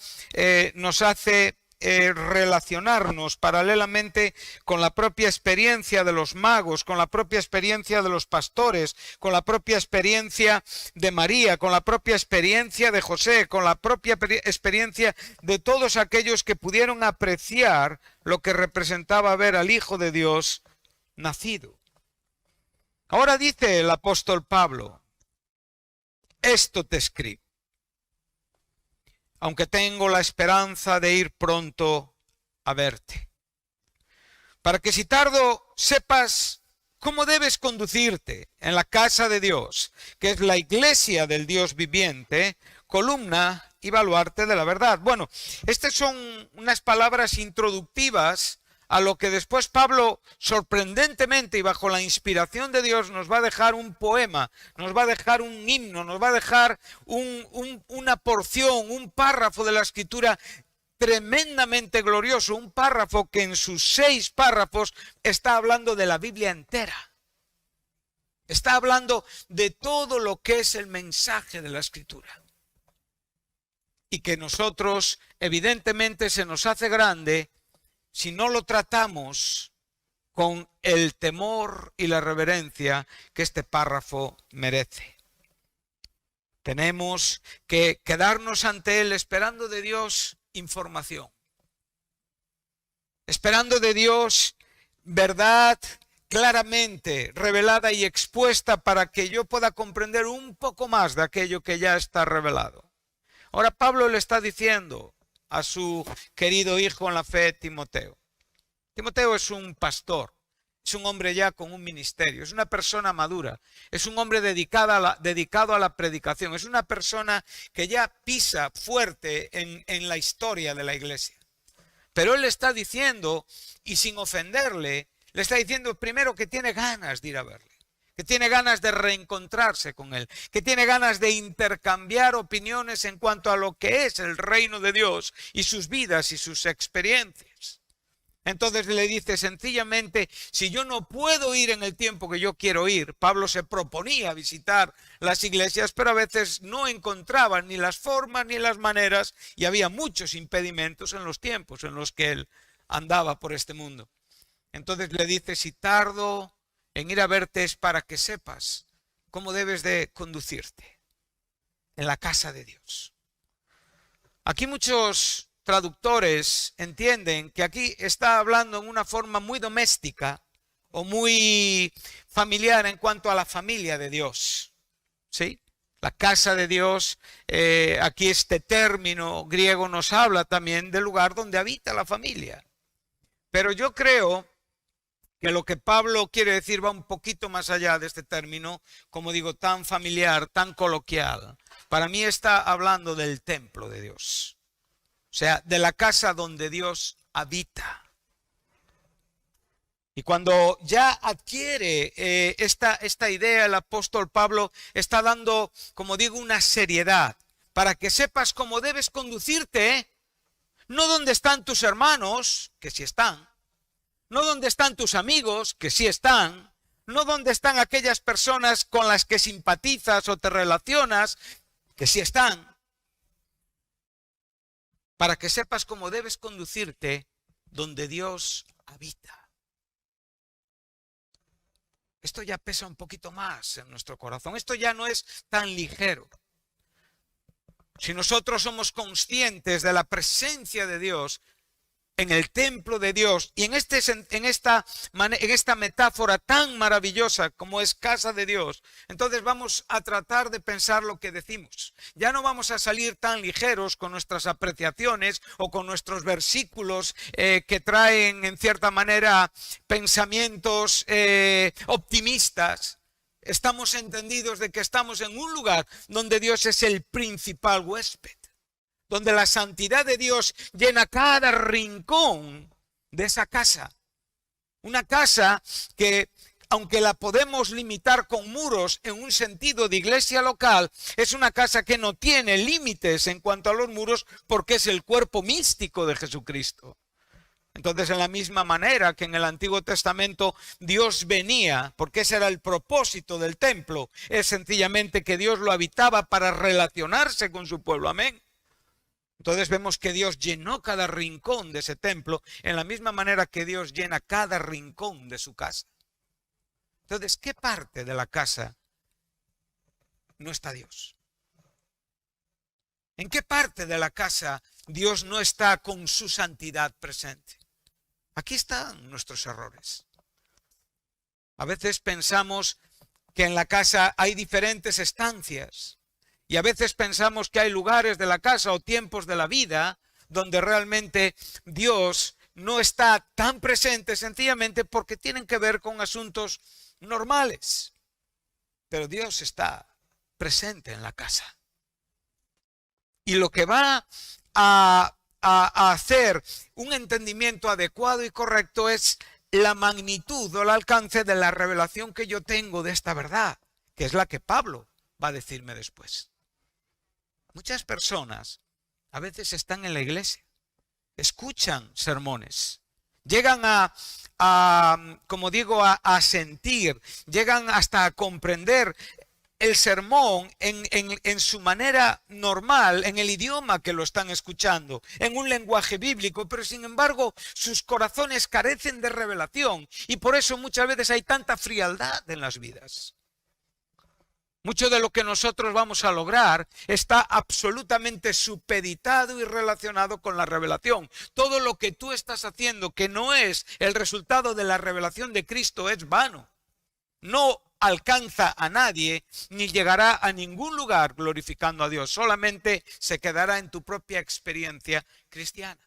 nos hace relacionarnos paralelamente con la propia experiencia de los magos, con la propia experiencia de los pastores, con la propia experiencia de María, con la propia experiencia de José, con la propia experiencia de todos aquellos que pudieron apreciar lo que representaba ver al Hijo de Dios nacido. Ahora dice el apóstol Pablo: esto te escribo, aunque tengo la esperanza de ir pronto a verte, para que si tardo sepas cómo debes conducirte en la casa de Dios, que es la iglesia del Dios viviente, columna y baluarte de la verdad. Bueno, estas son unas palabras introductivas a lo que después Pablo, sorprendentemente y bajo la inspiración de Dios, nos va a dejar un poema, nos va a dejar un himno, nos va a dejar una porción, un párrafo de la Escritura tremendamente glorioso, un párrafo que en sus 6 párrafos está hablando de la Biblia entera. Está hablando de todo lo que es el mensaje de la Escritura. Y que nosotros, evidentemente, se nos hace grande si no lo tratamos con el temor y la reverencia que este párrafo merece. Tenemos que quedarnos ante él esperando de Dios información, esperando de Dios verdad claramente revelada y expuesta para que yo pueda comprender un poco más de aquello que ya está revelado. Ahora Pablo le está diciendo a su querido hijo en la fe, Timoteo. Timoteo es un pastor, es un hombre ya con un ministerio, es una persona madura, es un hombre dedicado a la predicación, es una persona que ya pisa fuerte en la historia de la iglesia. Pero él le está diciendo, y sin ofenderle, le está diciendo primero que tiene ganas de ir a verle, que tiene ganas de reencontrarse con él, que tiene ganas de intercambiar opiniones en cuanto a lo que es el reino de Dios y sus vidas y sus experiencias. Entonces le dice sencillamente, si yo no puedo ir en el tiempo que yo quiero ir, Pablo se proponía visitar las iglesias, pero a veces no encontraba ni las formas ni las maneras y había muchos impedimentos en los tiempos en los que él andaba por este mundo. Entonces le dice, si tardo en ir a verte es para que sepas cómo debes de conducirte en la casa de Dios. Aquí muchos traductores entienden que aquí está hablando en una forma muy doméstica o muy familiar en cuanto a la familia de Dios, ¿sí? La casa de Dios, aquí este término griego nos habla también del lugar donde habita la familia. Pero yo creo que lo que Pablo quiere decir va un poquito más allá de este término, como digo, tan familiar, tan coloquial. Para mí está hablando del templo de Dios, o sea, de la casa donde Dios habita. Y cuando ya adquiere esta idea, el apóstol Pablo está dando, como digo, una seriedad, para que sepas cómo debes conducirte, no donde están tus hermanos, que sí están, no donde están tus amigos, que sí están, no donde están aquellas personas con las que simpatizas o te relacionas, que sí están, para que sepas cómo debes conducirte donde Dios habita. Esto ya pesa un poquito más en nuestro corazón, esto ya no es tan ligero. si nosotros somos conscientes de la presencia de Dios en el templo de Dios y en esta metáfora tan maravillosa como es casa de Dios, entonces vamos a tratar de pensar lo que decimos. Ya no vamos a salir tan ligeros con nuestras apreciaciones o con nuestros versículos que traen en cierta manera pensamientos optimistas. Estamos entendidos de que estamos en un lugar donde Dios es el principal huésped, donde la santidad de Dios llena cada rincón de esa casa. Una casa que, aunque la podemos limitar con muros en un sentido de iglesia local, es una casa que no tiene límites en cuanto a los muros porque es el cuerpo místico de Jesucristo. Entonces, en la misma manera que en el Antiguo Testamento Dios venía, porque ese era el propósito del templo, es sencillamente que Dios lo habitaba para relacionarse con su pueblo. Amén. Entonces vemos que Dios llenó cada rincón de ese templo en la misma manera que Dios llena cada rincón de su casa. Entonces, ¿qué parte de la casa no está Dios? ¿En qué parte de la casa Dios no está con su santidad presente? Aquí están nuestros errores. A veces pensamos que en la casa hay diferentes estancias. Y a veces pensamos que hay lugares de la casa o tiempos de la vida donde realmente Dios no está tan presente sencillamente porque tienen que ver con asuntos normales. Pero Dios está presente en la casa. Y lo que va a hacer un entendimiento adecuado y correcto es la magnitud o el alcance de la revelación que yo tengo de esta verdad, que es la que Pablo va a decirme después. Muchas personas a veces están en la iglesia, escuchan sermones, llegan como digo, a sentir, llegan hasta a comprender el sermón en su manera normal, en el idioma que lo están escuchando, en un lenguaje bíblico, pero sin embargo sus corazones carecen de revelación y por eso muchas veces hay tanta frialdad en las vidas. Mucho de lo que nosotros vamos a lograr está absolutamente supeditado y relacionado con la revelación. Todo lo que tú estás haciendo que no es el resultado de la revelación de Cristo es vano. No alcanza a nadie ni llegará a ningún lugar glorificando a Dios. Solamente se quedará en tu propia experiencia cristiana.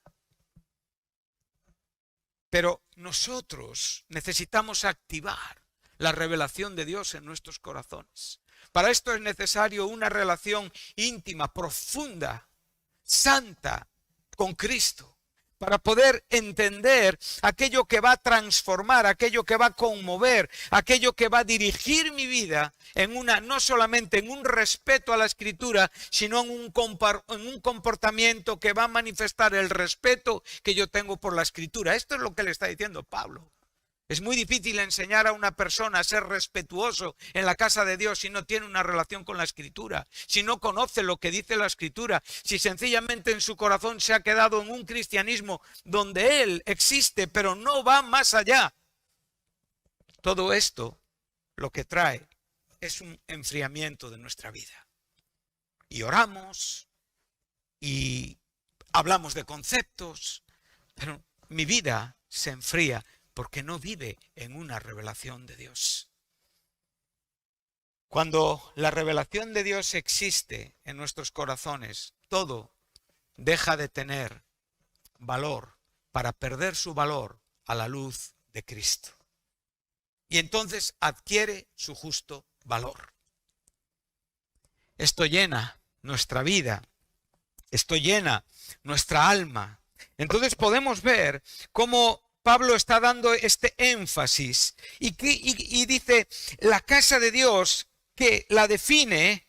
Pero nosotros necesitamos activar la revelación de Dios en nuestros corazones. Para esto es necesario una relación íntima, profunda, santa con Cristo, para poder entender aquello que va a transformar, aquello que va a conmover, aquello que va a dirigir mi vida no solamente en un respeto a la Escritura, sino en un comportamiento que va a manifestar el respeto que yo tengo por la Escritura. Esto es lo que le está diciendo Pablo. Es muy difícil enseñar a una persona a ser respetuoso en la casa de Dios si no tiene una relación con la Escritura, si no conoce lo que dice la Escritura, si sencillamente en su corazón se ha quedado en un cristianismo donde Él existe pero no va más allá. Todo esto lo que trae es un enfriamiento de nuestra vida. Y oramos y hablamos de conceptos, pero mi vida se enfría porque no vive en una revelación de Dios. Cuando la revelación de Dios existe en nuestros corazones, todo deja de tener valor para perder su valor a la luz de Cristo. Y entonces adquiere su justo valor. Esto llena nuestra vida, esto llena nuestra alma. Entonces podemos ver cómo Pablo está dando este énfasis y dice la casa de Dios, que la define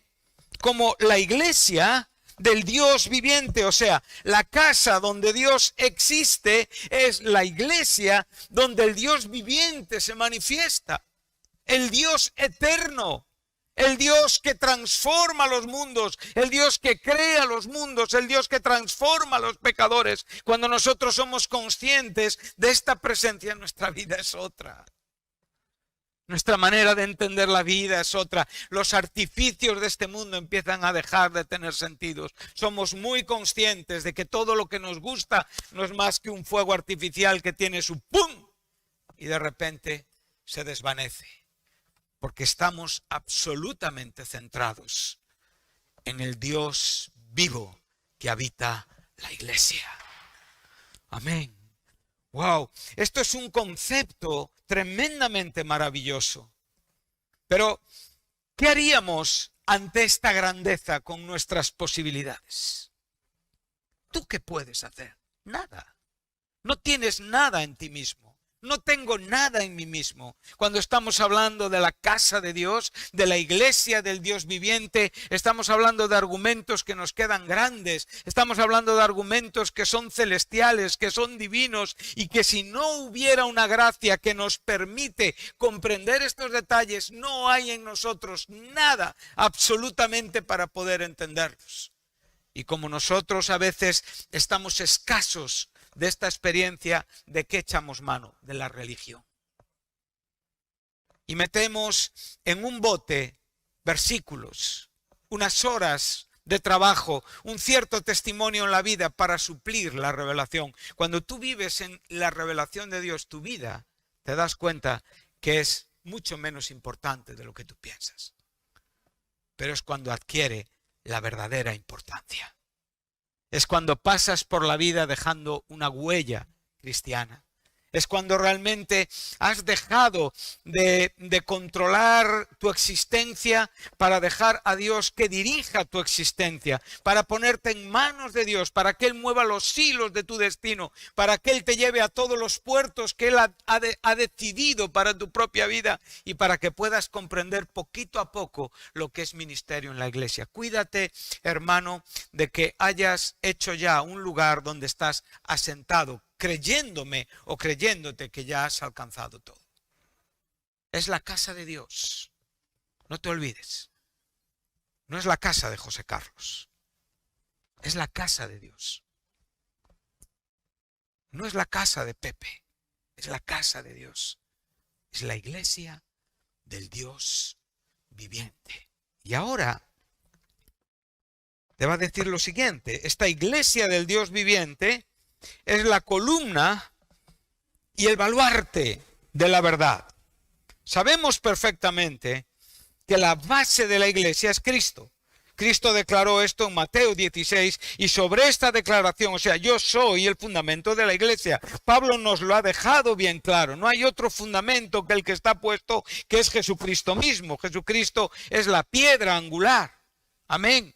como la iglesia del Dios viviente. O sea, la casa donde Dios existe es la iglesia donde el Dios viviente se manifiesta. El Dios eterno, el Dios que transforma los mundos, el Dios que crea los mundos, el Dios que transforma a los pecadores. Cuando nosotros somos conscientes de esta presencia en nuestra vida es otra. Nuestra manera de entender la vida es otra. Los artificios de este mundo empiezan a dejar de tener sentidos. Somos muy conscientes de que todo lo que nos gusta no es más que un fuego artificial que tiene su ¡pum! Y de repente se desvanece. Porque estamos absolutamente centrados en el Dios vivo que habita la iglesia. Amén. Wow, esto es un concepto tremendamente maravilloso. Pero, ¿qué haríamos ante esta grandeza con nuestras posibilidades? ¿Tú qué puedes hacer? Nada. No tienes nada en ti mismo. No tengo nada en mí mismo. Cuando estamos hablando de la casa de Dios, de la iglesia del Dios viviente, estamos hablando de argumentos que nos quedan grandes. Estamos hablando de argumentos que son celestiales, que son divinos y que si no hubiera una gracia que nos permite comprender estos detalles, no hay en nosotros nada absolutamente para poder entenderlos. Y como nosotros a veces estamos escasos de esta experiencia, ¿de qué echamos mano? De la religión. Y metemos en un bote versículos, unas horas de trabajo, un cierto testimonio en la vida para suplir la revelación. Cuando tú vives en la revelación de Dios, tu vida, te das cuenta que es mucho menos importante de lo que tú piensas. Pero es cuando adquiere la verdadera importancia. Es cuando pasas por la vida dejando una huella cristiana. Es cuando realmente has dejado de controlar tu existencia para dejar a Dios que dirija tu existencia, para ponerte en manos de Dios, para que Él mueva los hilos de tu destino, para que Él te lleve a todos los puertos que Él ha decidido para tu propia vida y para que puedas comprender poquito a poco lo que es ministerio en la iglesia. Cuídate, hermano, de que hayas hecho ya un lugar donde estás asentado, creyéndome o creyéndote que ya has alcanzado todo. Es la casa de Dios. No te olvides. No es la casa de José Carlos. Es la casa de Dios. No es la casa de Pepe. Es la casa de Dios. Es la iglesia del Dios viviente. Y ahora te va a decir lo siguiente. Esta iglesia del Dios viviente es la columna y el baluarte de la verdad. Sabemos perfectamente que la base de la iglesia es Cristo. Cristo declaró esto en Mateo 16 y sobre esta declaración, o sea, yo soy el fundamento de la iglesia. Pablo nos lo ha dejado bien claro. No hay otro fundamento que el que está puesto, que es Jesucristo mismo. Jesucristo es la piedra angular. Amén.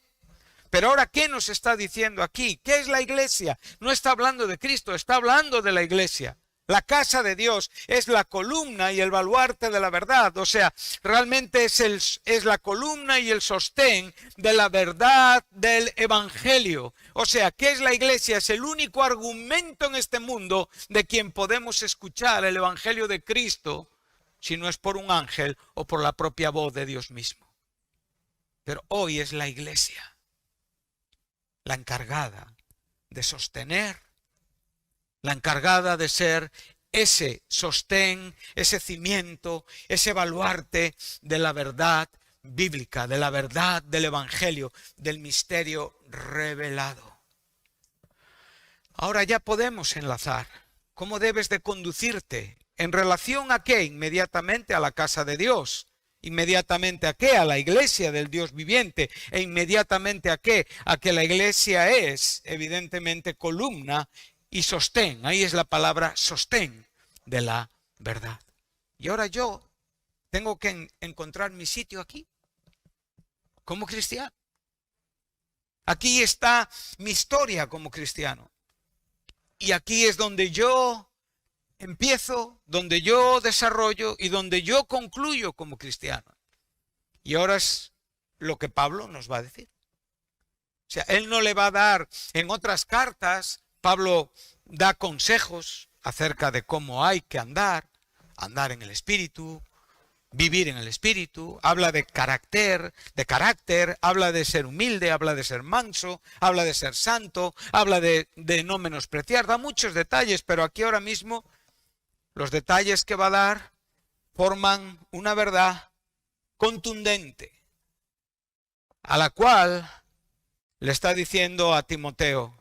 Pero ahora, ¿qué nos está diciendo aquí? ¿Qué es la iglesia? No está hablando de Cristo, está hablando de la iglesia. La casa de Dios es la columna y el baluarte de la verdad. O sea, realmente es la columna y el sostén de la verdad del evangelio. O sea, ¿qué es la iglesia? Es el único argumento en este mundo de quien podemos escuchar el evangelio de Cristo, si no es por un ángel o por la propia voz de Dios mismo. Pero hoy es la iglesia la encargada de sostener, la encargada de ser ese sostén, ese cimiento, ese baluarte de la verdad bíblica, de la verdad del evangelio, del misterio revelado. Ahora ya podemos enlazar cómo debes de conducirte en relación a qué, inmediatamente a la casa de Dios. ¿Inmediatamente a qué? A la iglesia del Dios viviente. ¿E inmediatamente a qué? A que la iglesia es, evidentemente, columna y sostén. Ahí es la palabra sostén de la verdad. Y ahora yo tengo que encontrar mi sitio aquí, como cristiano. Aquí está mi historia como cristiano. Y aquí es donde yo empiezo, donde yo desarrollo y donde yo concluyo como cristiano. Y ahora es lo que Pablo nos va a decir. O sea, él no le va a dar, en otras cartas, Pablo da consejos acerca de cómo hay que andar en el Espíritu, vivir en el Espíritu, habla de carácter, habla de ser humilde, habla de ser manso, habla de ser santo, habla de no menospreciar, da muchos detalles, pero aquí ahora mismo los detalles que va a dar forman una verdad contundente, a la cual le está diciendo a Timoteo: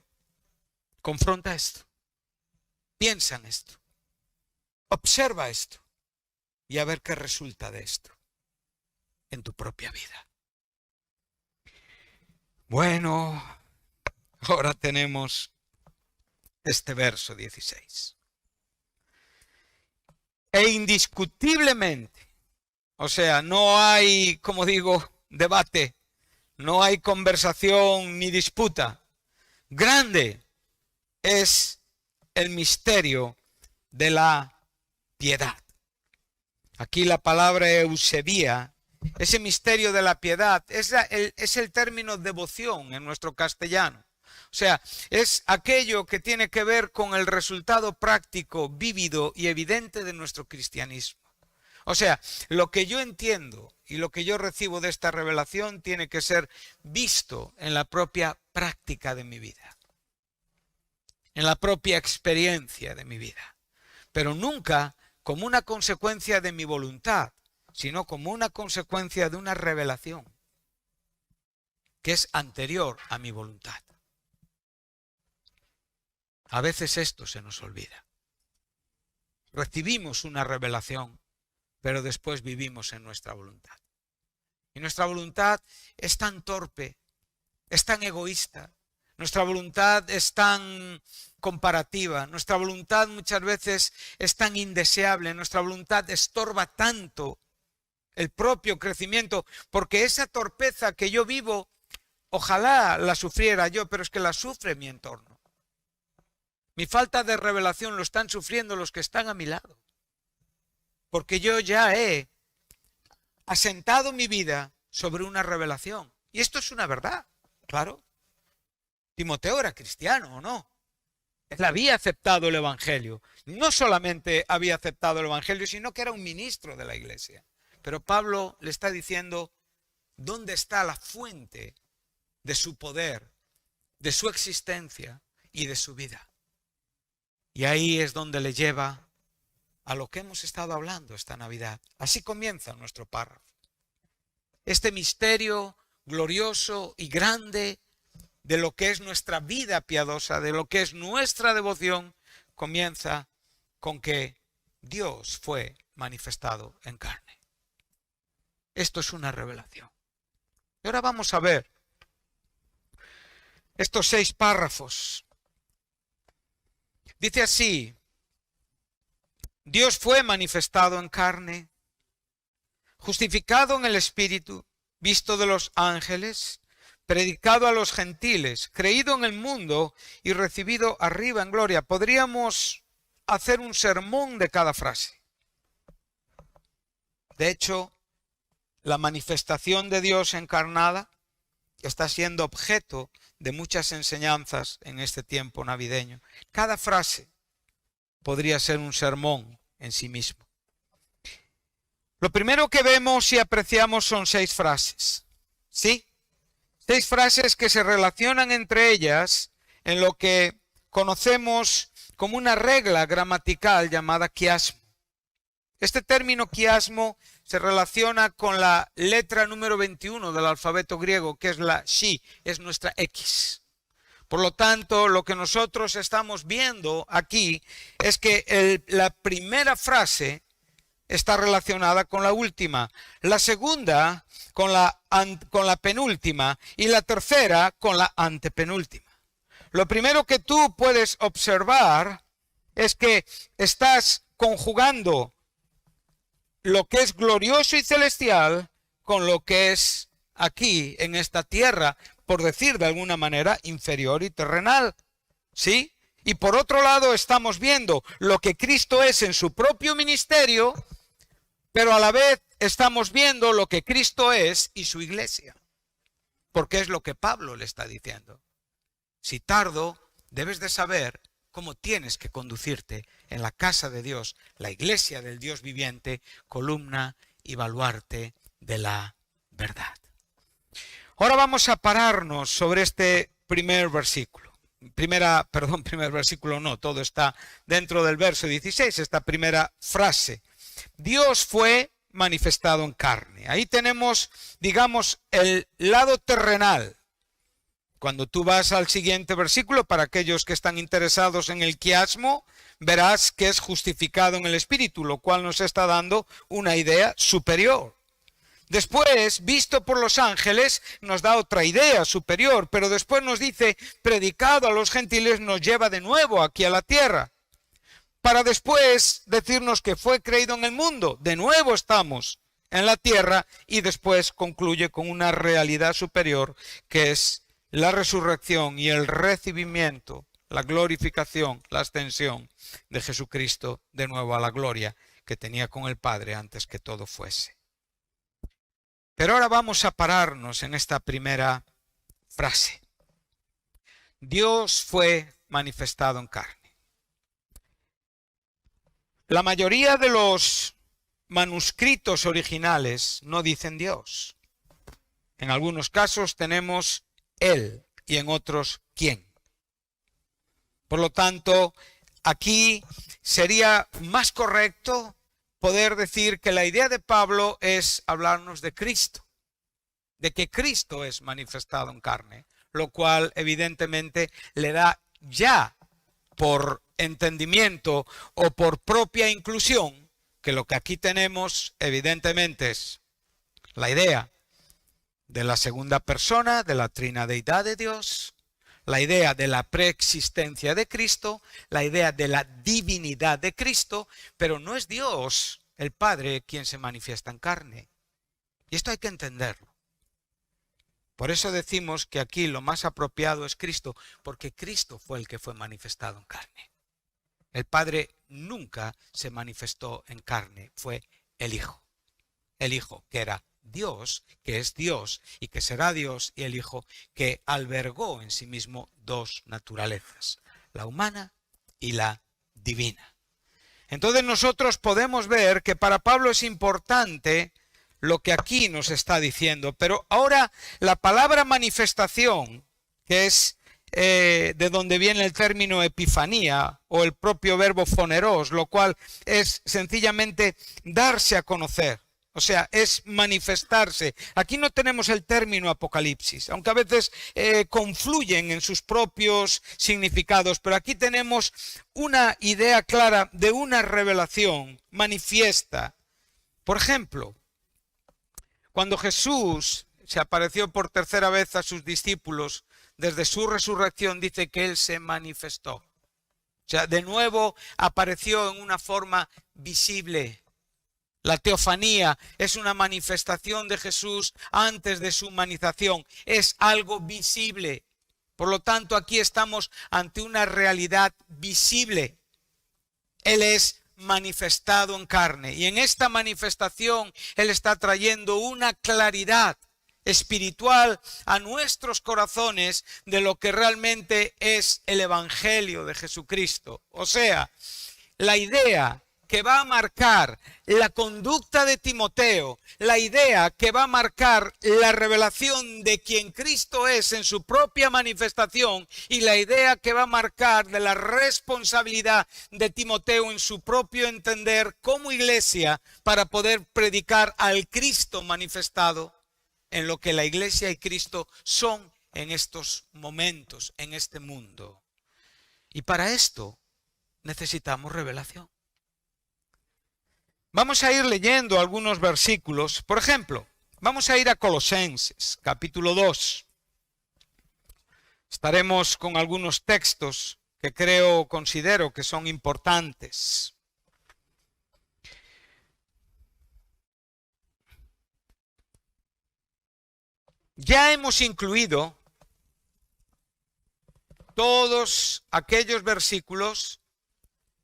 confronta esto, piensa en esto, observa esto y a ver qué resulta de esto en tu propia vida. Bueno, ahora tenemos este verso 16. E indiscutiblemente, o sea, no hay, como digo, debate, no hay conversación ni disputa. Grande es el misterio de la piedad. Aquí la palabra eusebia, ese misterio de la piedad, es el término devoción en nuestro castellano. O sea, es aquello que tiene que ver con el resultado práctico, vívido y evidente de nuestro cristianismo. O sea, lo que yo entiendo y lo que yo recibo de esta revelación tiene que ser visto en la propia práctica de mi vida, en la propia experiencia de mi vida, pero nunca como una consecuencia de mi voluntad, sino como una consecuencia de una revelación que es anterior a mi voluntad. A veces esto se nos olvida. Recibimos una revelación, pero después vivimos en nuestra voluntad. Y nuestra voluntad es tan torpe, es tan egoísta, nuestra voluntad es tan comparativa, nuestra voluntad muchas veces es tan indeseable, nuestra voluntad estorba tanto el propio crecimiento, porque esa torpeza que yo vivo, ojalá la sufriera yo, pero es que la sufre mi entorno. Mi falta de revelación lo están sufriendo los que están a mi lado, porque yo ya he asentado mi vida sobre una revelación. Y esto es una verdad, claro. Timoteo era cristiano, ¿o no? Él había aceptado el Evangelio. No solamente había aceptado el Evangelio, sino que era un ministro de la iglesia. Pero Pablo le está diciendo dónde está la fuente de su poder, de su existencia y de su vida. Y ahí es donde le lleva a lo que hemos estado hablando esta Navidad. Así comienza nuestro párrafo. Este misterio glorioso y grande de lo que es nuestra vida piadosa, de lo que es nuestra devoción, comienza con que Dios fue manifestado en carne. Esto es una revelación. Y ahora vamos a ver estos 6 párrafos. Dice así: Dios fue manifestado en carne, justificado en el Espíritu, visto de los ángeles, predicado a los gentiles, creído en el mundo y recibido arriba en gloria. Podríamos hacer un sermón de cada frase. De hecho, la manifestación de Dios encarnada está siendo objeto de muchas enseñanzas en este tiempo navideño. Cada frase podría ser un sermón en sí mismo. Lo primero que vemos y apreciamos son 6 frases. ¿Sí? 6 frases que se relacionan entre ellas en lo que conocemos como una regla gramatical llamada quiasmo. Este término quiasmo se relaciona con la letra número 21 del alfabeto griego, que es la Xi, es nuestra X. Por lo tanto, lo que nosotros estamos viendo aquí es que la primera frase está relacionada con la última, la segunda con la penúltima y la tercera con la antepenúltima. Lo primero que tú puedes observar es que estás conjugando lo que es glorioso y celestial con lo que es aquí en esta tierra, por decir de alguna manera, inferior y terrenal. ¿Sí? Y por otro lado estamos viendo lo que Cristo es en su propio ministerio, pero a la vez estamos viendo lo que Cristo es y su iglesia. Porque es lo que Pablo le está diciendo. Si tardo, debes de saber cómo tienes que conducirte en la casa de Dios, la iglesia del Dios viviente, columna y baluarte de la verdad. Ahora vamos a pararnos sobre este primer versículo. Primer versículo no, todo está dentro del verso 16, esta primera frase. Dios fue manifestado en carne. Ahí tenemos, digamos, el lado terrenal. Cuando tú vas al siguiente versículo, para aquellos que están interesados en el quiasmo, verás que es justificado en el Espíritu, lo cual nos está dando una idea superior. Después, visto por los ángeles, nos da otra idea superior, pero después nos dice, predicado a los gentiles, nos lleva de nuevo aquí a la tierra, para después decirnos que fue creído en el mundo. De nuevo estamos en la tierra y después concluye con una realidad superior, que es la resurrección y el recibimiento, la glorificación, la ascensión de Jesucristo de nuevo a la gloria que tenía con el Padre antes que todo fuese. Pero ahora vamos a pararnos en esta primera frase. Dios fue manifestado en carne. La mayoría de los manuscritos originales no dicen Dios. En algunos casos tenemos Él y en otros quién. Por lo tanto, aquí sería más correcto poder decir que la idea de Pablo es hablarnos de Cristo, de que Cristo es manifestado en carne, lo cual evidentemente le da ya por entendimiento o por propia inclusión que lo que aquí tenemos evidentemente es la idea de la segunda persona de la trinadeidad de Dios, la idea de la preexistencia de Cristo, la idea de la divinidad de Cristo, pero no es Dios, el Padre, quien se manifiesta en carne. Y esto hay que entenderlo. Por eso decimos que aquí lo más apropiado es Cristo, porque Cristo fue el que fue manifestado en carne. El Padre nunca se manifestó en carne, fue el Hijo. El Hijo que era Dios, que es Dios y que será Dios, y el Hijo que albergó en sí mismo dos naturalezas, la humana y la divina. Entonces nosotros podemos ver que para Pablo es importante lo que aquí nos está diciendo, pero ahora la palabra manifestación, que es de donde viene el término epifanía o el propio verbo phoneros, lo cual es sencillamente darse a conocer. O sea, es manifestarse. Aquí no tenemos el término apocalipsis, aunque a veces confluyen en sus propios significados, pero aquí tenemos una idea clara de una revelación manifiesta. Por ejemplo, cuando Jesús se apareció por tercera vez a sus discípulos, desde su resurrección dice que Él se manifestó. O sea, de nuevo apareció en una forma visible. La teofanía es una manifestación de Jesús antes de su humanización. Es algo visible. Por lo tanto, aquí estamos ante una realidad visible. Él es manifestado en carne. Y en esta manifestación, Él está trayendo una claridad espiritual a nuestros corazones de lo que realmente es el Evangelio de Jesucristo. O sea, la idea que va a marcar la conducta de Timoteo, la idea que va a marcar la revelación de quien Cristo es en su propia manifestación y la idea que va a marcar de la responsabilidad de Timoteo en su propio entender como iglesia para poder predicar al Cristo manifestado en lo que la iglesia y Cristo son en estos momentos, en este mundo. Y para esto necesitamos revelación. Vamos a ir leyendo algunos versículos. Por ejemplo, vamos a ir a Colosenses, capítulo 2. Estaremos con algunos textos que considero que son importantes. Ya hemos incluido todos aquellos versículos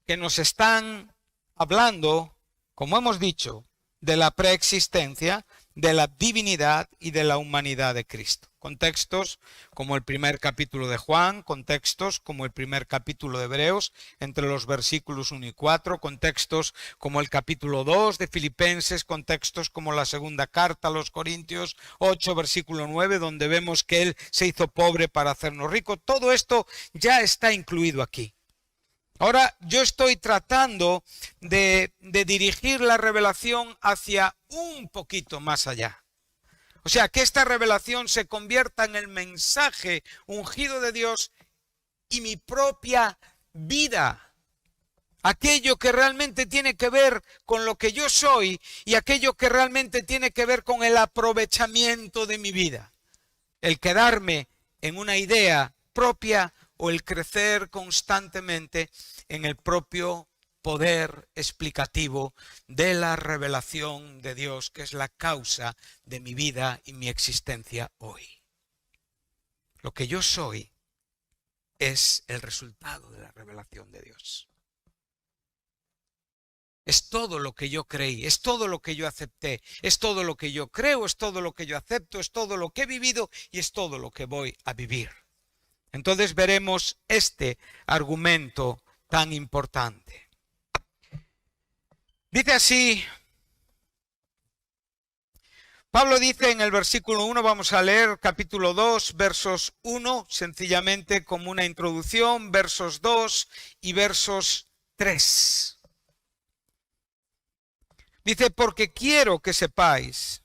que nos están hablando, como hemos dicho, de la preexistencia, de la divinidad y de la humanidad de Cristo. Contextos como el primer capítulo de Juan, contextos como el primer capítulo de Hebreos, entre los versículos 1 y 4, contextos como el capítulo 2 de Filipenses, contextos como la segunda carta a los Corintios 8, versículo 9, donde vemos que Él se hizo pobre para hacernos ricos. Todo esto ya está incluido aquí. Ahora yo estoy tratando de dirigir la revelación hacia un poquito más allá. O sea, que esta revelación se convierta en el mensaje ungido de Dios y mi propia vida. Aquello que realmente tiene que ver con lo que yo soy y aquello que realmente tiene que ver con el aprovechamiento de mi vida. El quedarme en una idea propia o el crecer constantemente en el propio poder explicativo de la revelación de Dios, que es la causa de mi vida y mi existencia hoy. Lo que yo soy es el resultado de la revelación de Dios. Es todo lo que yo creí, es todo lo que yo acepté, es todo lo que yo creo, es todo lo que yo acepto, es todo lo que he vivido y es todo lo que voy a vivir. Entonces veremos este argumento tan importante. Dice así, Pablo dice en el versículo 1, vamos a leer capítulo 2, versos 1, sencillamente como una introducción, versos 2 y versos 3. Dice, porque quiero que sepáis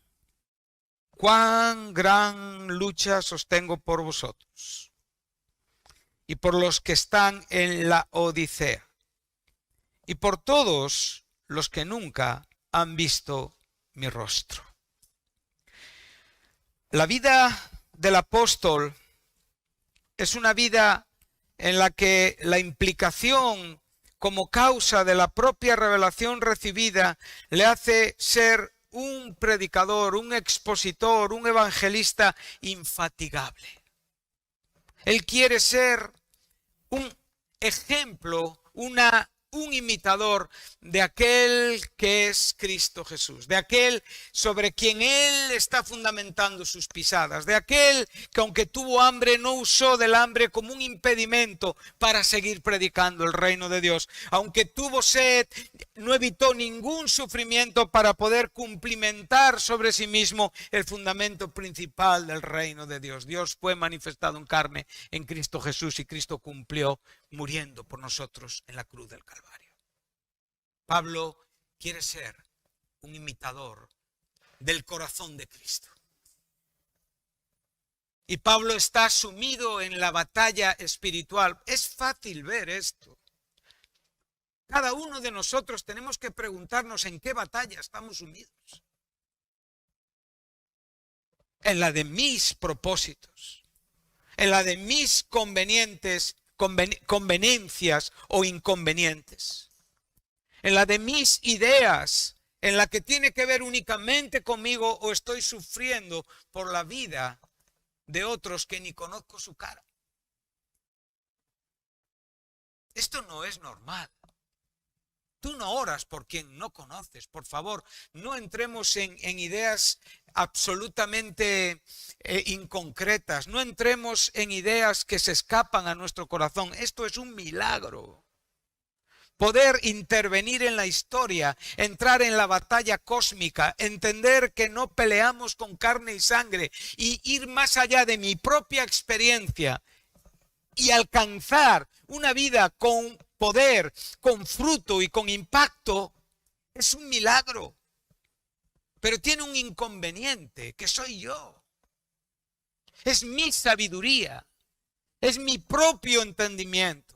cuán gran lucha sostengo por vosotros y por los que están en la Odisea y por todos los que nunca han visto mi rostro. La vida del apóstol es una vida en la que la implicación como causa de la propia revelación recibida le hace ser un predicador, un expositor, un evangelista infatigable. Él quiere ser un ejemplo, un imitador de aquel que es Cristo Jesús, de aquel sobre quien Él está fundamentando sus pisadas, de aquel que aunque tuvo hambre no usó del hambre como un impedimento para seguir predicando el reino de Dios, aunque tuvo sed no evitó ningún sufrimiento para poder cumplimentar sobre sí mismo el fundamento principal del reino de Dios. Dios fue manifestado en carne en Cristo Jesús y Cristo cumplió muriendo por nosotros en la cruz del Calvario. Pablo quiere ser un imitador del corazón de Cristo. Y Pablo está sumido en la batalla espiritual. Es fácil ver esto. Cada uno de nosotros tenemos que preguntarnos en qué batalla estamos sumidos. En la de mis propósitos, en la de mis conveniencias o inconvenientes, en la de mis ideas, en la que tiene que ver únicamente conmigo o estoy sufriendo por la vida de otros que ni conozco su cara. Esto no es normal. Tú no oras por quien no conoces, por favor, no entremos en ideas absolutamente inconcretas, no entremos en ideas que se escapan a nuestro corazón. Esto es un milagro. Poder intervenir en la historia, entrar en la batalla cósmica, entender que no peleamos con carne y sangre y ir más allá de mi propia experiencia y alcanzar una vida con poder, con fruto y con impacto, es un milagro. Pero tiene un inconveniente, que soy yo. Es mi sabiduría, es mi propio entendimiento.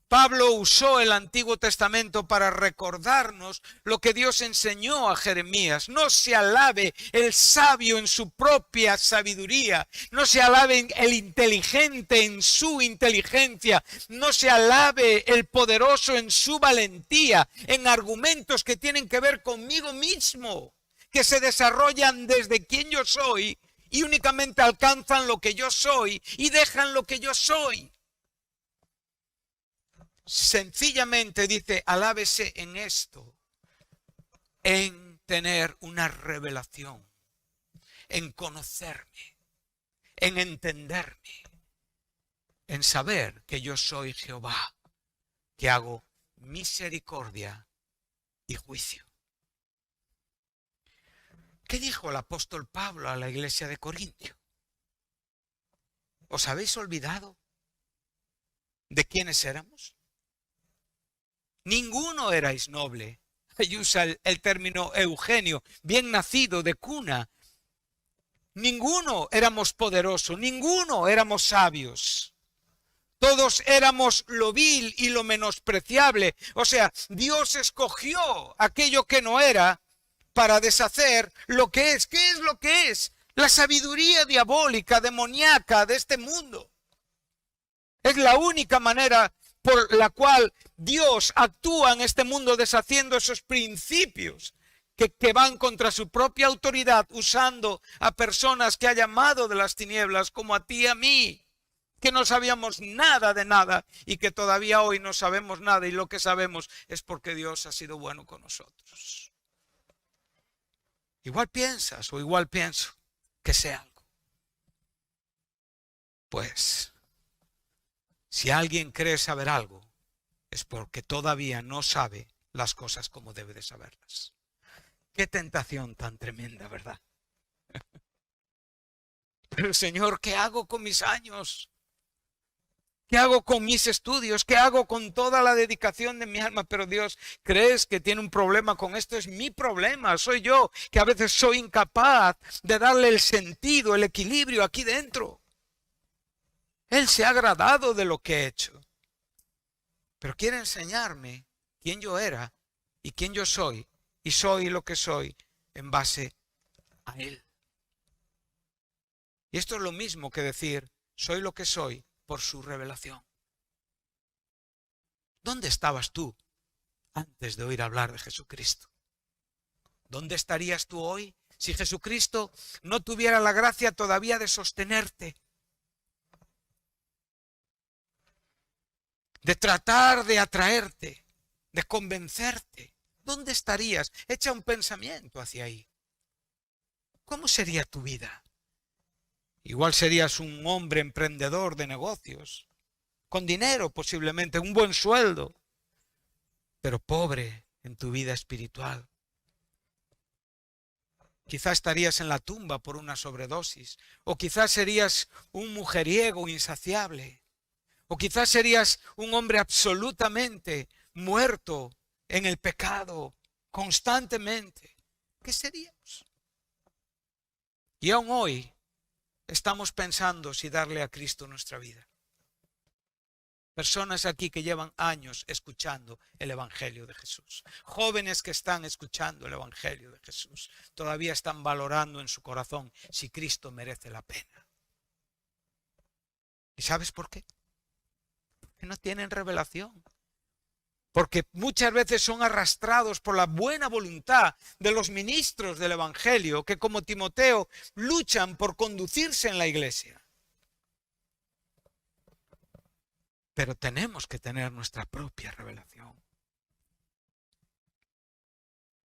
Pablo usó el Antiguo Testamento para recordarnos lo que Dios enseñó a Jeremías. No se alabe el sabio en su propia sabiduría, no se alabe el inteligente en su inteligencia, no se alabe el poderoso en su valentía, en argumentos que tienen que ver conmigo mismo, que se desarrollan desde quien yo soy y únicamente alcanzan lo que yo soy y dejan lo que yo soy. Sencillamente dice, alábese en esto, en tener una revelación, en conocerme, en entenderme, en saber que yo soy Jehová, que hago misericordia y juicio. ¿Qué dijo el apóstol Pablo a la iglesia de Corintio? ¿Os habéis olvidado de quiénes éramos? Ninguno erais noble. Ahí usa el término Eugenio, bien nacido de cuna. Ninguno éramos poderosos, ninguno éramos sabios. Todos éramos lo vil y lo menospreciable. O sea, Dios escogió aquello que no era para deshacer lo que es. ¿Qué es lo que es? La sabiduría diabólica, demoníaca de este mundo. Es la única manera por la cual Dios actúa en este mundo deshaciendo esos principios que van contra su propia autoridad, usando a personas que ha llamado de las tinieblas, como a ti y a mí, que no sabíamos nada de nada y que todavía hoy no sabemos nada, y lo que sabemos es porque Dios ha sido bueno con nosotros. Igual piensas o igual pienso que sé algo. Pues, si alguien cree saber algo, es porque todavía no sabe las cosas como debe de saberlas. Qué tentación tan tremenda, ¿verdad? Pero Señor, ¿qué hago con mis años? ¿Qué hago con mis estudios? ¿Qué hago con toda la dedicación de mi alma? Pero Dios, ¿crees que tiene un problema con esto? Es mi problema, soy yo, que a veces soy incapaz de darle el sentido, el equilibrio aquí dentro. Él se ha agradado de lo que he hecho, pero quiere enseñarme quién yo era y quién yo soy, y soy lo que soy en base a Él. Y esto es lo mismo que decir, soy lo que soy por su revelación. ¿Dónde estabas tú antes de oír hablar de Jesucristo? ¿Dónde estarías tú hoy si Jesucristo no tuviera la gracia todavía de sostenerte? De tratar de atraerte, de convencerte. ¿Dónde estarías? Echa un pensamiento hacia ahí. ¿Cómo sería tu vida? Igual serías un hombre emprendedor de negocios, con dinero posiblemente, un buen sueldo, pero pobre en tu vida espiritual. Quizás estarías en la tumba por una sobredosis, o quizás serías un mujeriego insaciable, o quizás serías un hombre absolutamente muerto en el pecado constantemente. ¿Qué seríamos? Y aún hoy estamos pensando si darle a Cristo nuestra vida. Personas aquí que llevan años escuchando el Evangelio de Jesús. Jóvenes que están escuchando el Evangelio de Jesús. Todavía están valorando en su corazón si Cristo merece la pena. ¿Y sabes por qué? Porque no tienen revelación. Porque muchas veces son arrastrados por la buena voluntad de los ministros del Evangelio, que como Timoteo luchan por conducirse en la iglesia. Pero tenemos que tener nuestra propia revelación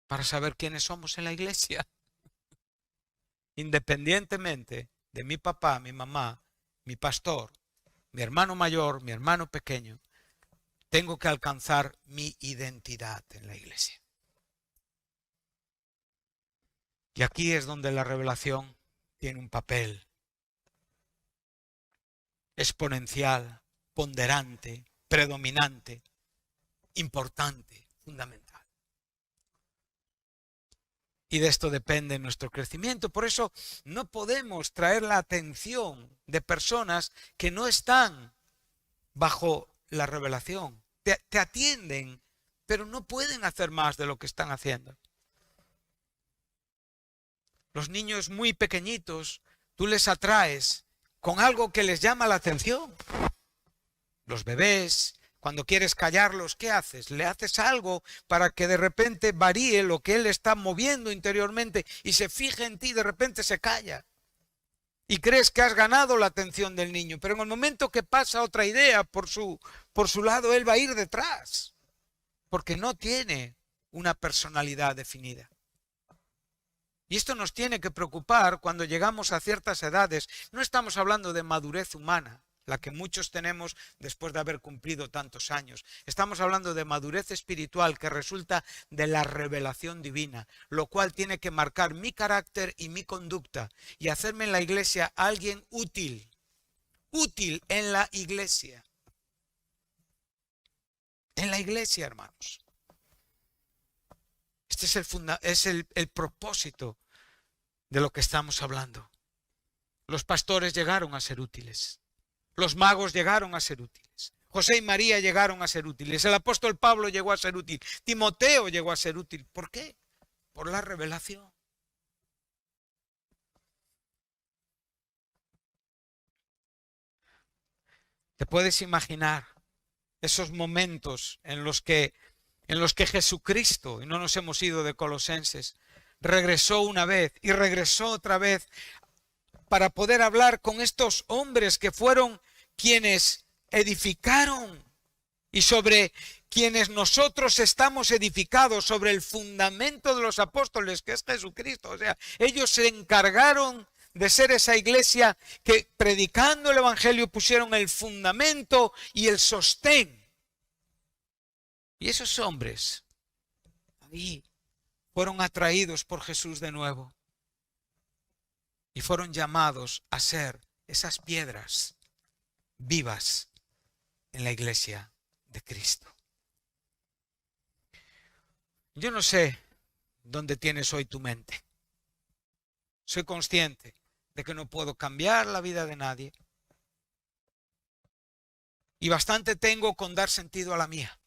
para saber quiénes somos en la iglesia. Independientemente de mi papá, mi mamá, mi pastor, mi hermano mayor, mi hermano pequeño, tengo que alcanzar mi identidad en la iglesia. Y aquí es donde la revelación tiene un papel exponencial, ponderante, predominante, importante, fundamental. Y de esto depende nuestro crecimiento. Por eso no podemos traer la atención de personas que no están bajo la revelación. Te atienden, pero no pueden hacer más de lo que están haciendo. Los niños muy pequeñitos, tú les atraes con algo que les llama la atención. Los bebés, cuando quieres callarlos, ¿qué haces? Le haces algo para que de repente varíe lo que él está moviendo interiormente y se fije en ti, de repente se calla. Y crees que has ganado la atención del niño, pero en el momento que pasa otra idea por su lado, él va a ir detrás, porque no tiene una personalidad definida. Y esto nos tiene que preocupar cuando llegamos a ciertas edades. No estamos hablando de madurez humana, la que muchos tenemos después de haber cumplido tantos años. Estamos hablando de madurez espiritual que resulta de la revelación divina, lo cual tiene que marcar mi carácter y mi conducta y hacerme en la iglesia alguien útil en la iglesia. En la iglesia, hermanos. Este es el propósito de lo que estamos hablando. Los pastores llegaron a ser útiles. Los magos llegaron a ser útiles. José y María llegaron a ser útiles. El apóstol Pablo llegó a ser útil. Timoteo llegó a ser útil. ¿Por qué? Por la revelación. ¿Te puedes imaginar esos momentos en los que Jesucristo, y no nos hemos ido de Colosenses, regresó una vez y regresó otra vez para poder hablar con estos hombres que fueron quienes edificaron y sobre quienes nosotros estamos edificados, sobre el fundamento de los apóstoles, que es Jesucristo? O sea, ellos se encargaron de ser esa iglesia que, predicando el evangelio, pusieron el fundamento y el sostén. Y esos hombres ahí fueron atraídos por Jesús de nuevo y fueron llamados a ser esas piedras vivas en la iglesia de Cristo. Yo no sé dónde tienes hoy tu mente. Soy consciente de que no puedo cambiar la vida de nadie. Y bastante tengo con dar sentido a la mía.